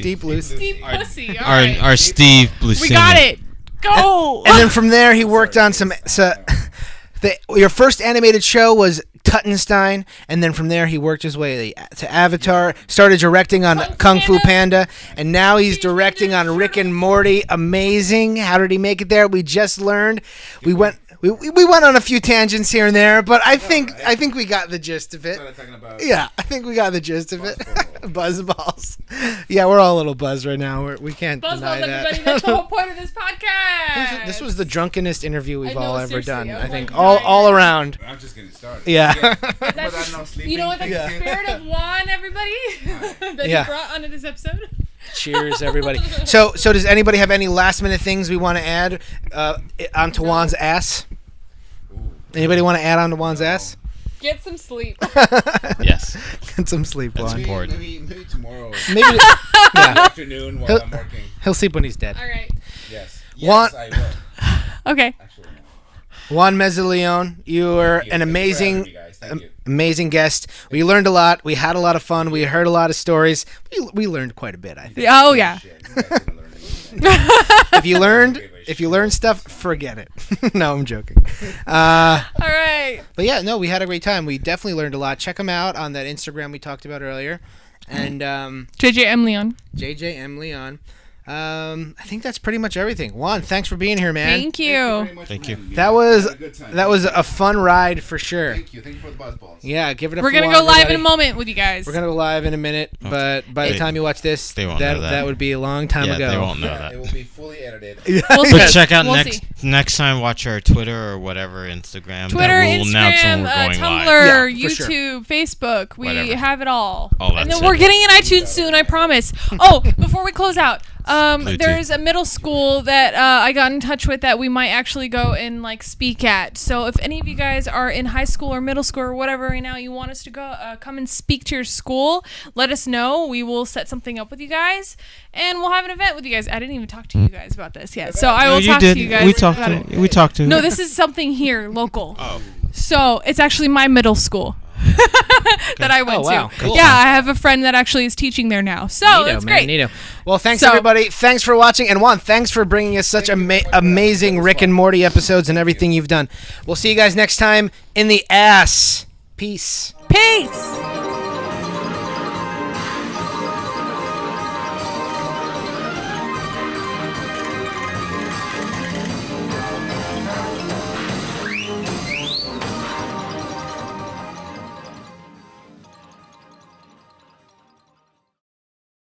S3: Deep Blue Sea.
S1: Deep pussy. All
S4: Our
S1: right.
S4: our Steve Buscemi.
S1: We got it. Go.
S3: And then from there he worked on some. Your first animated show was Tutenstein, and then from there he worked his way to Avatar. Started directing on Kung Fu Panda, and now he's directing on Rick and Morty. Amazing! How did he make it there? We just learned. We went on a few tangents here and there, but I think we got the gist of it.
S2: Started talking about
S3: Yeah, I think we got the gist of it. Buzz balls. Yeah, we're all a little buzzed right now. We can't
S1: Buzz
S3: deny
S1: balls,
S3: that.
S1: everybody. That's the whole point of this podcast.
S3: This was the drunkenest interview we've
S1: I know,
S3: all ever
S1: seriously,
S3: done.
S1: I
S3: I
S1: was
S3: think
S1: like
S3: all
S1: dying.
S3: around.
S2: I'm just getting started.
S3: Yeah.
S2: Remember
S1: That's-
S2: that no sleeping?
S1: You know what? That's
S3: Yeah.
S1: the spirit of Juan, everybody, that
S3: Yeah.
S1: he brought onto this episode.
S3: Cheers, everybody. So does anybody have any last minute things we want to add onto Juan's ass? Anybody want to add on to Juan's ass?
S1: Get some sleep.
S4: Yes.
S3: Get some sleep,
S4: That's
S3: Juan.
S4: important.
S2: Maybe tomorrow
S3: Maybe. Yeah.
S2: afternoon while I'm working.
S3: He'll sleep when he's dead.
S1: All right.
S2: Yes.
S3: Juan-
S2: Yes, I will.
S1: Okay.
S2: Actually, no.
S3: Juan Meza-Leon, you were
S2: Thank you.
S3: an
S2: Thank you for
S3: amazing,
S2: having me, guys. Thank you.
S3: amazing guest. We learned a lot. We had a lot of fun. We heard a lot of stories. We learned quite a bit, I think.
S1: Oh yeah.
S2: Shit, you guys didn't learn anything.
S3: If you learned stuff, forget it. No, I'm joking.
S1: All right.
S3: But yeah, no, we had a great time. We definitely learned a lot. Check them out on that Instagram we talked about earlier. And
S1: JJ Leon.
S3: JJ Leon. I think that's pretty much everything. Juan, thanks for being here, man.
S1: Thank you.
S4: Thank you.
S3: That was a fun ride for sure.
S2: Thank you for the buzz balls.
S3: Yeah, give it up.
S1: We're
S3: for
S1: gonna
S3: Juan,
S1: go live
S3: everybody.
S1: in a moment with you guys.
S3: We're gonna go live in a minute, but by the time you watch this,
S4: they won't know that.
S3: that would be a long time ago.
S4: They won't know that.
S2: It will be fully edited.
S1: We'll
S4: But
S1: see.
S4: check out
S1: We'll
S4: next time. Watch our Twitter or whatever Instagram.
S1: Twitter,
S4: that will announce when
S1: Instagram,
S4: we're going
S1: Tumblr,
S4: live.
S3: Yeah, for sure.
S1: YouTube, Facebook. We
S4: Whatever.
S1: have it all.
S4: Oh,
S1: and
S4: that's
S1: then we're
S4: it.
S1: getting in iTunes soon, I promise. Oh, before we close out,
S4: Bluetooth.
S1: there's a middle school that I got in touch with that we might actually go and like speak at. So if any of you guys are in high school or middle school or whatever right now, you want us to go come and speak to your school, let us know. We will set something up with you guys, and we'll have an event with you guys. I didn't even talk to you guys about this yet, so I will talk to you guys.
S4: We talked
S1: about it.
S4: to. We talked to.
S1: No, this is something here, local.
S4: Oh.
S1: So it's actually my middle school that I went
S3: Oh, wow.
S1: to.
S3: Cool.
S1: Yeah, I have a friend that actually is teaching there now. So it's great.
S3: Neato. Well, thanks
S1: So-
S3: everybody. Thanks for watching, and Juan, thanks for bringing us such amazing Rick and Morty episodes and everything you've done. We'll see you guys next time in the ass. Peace.
S1: Peace.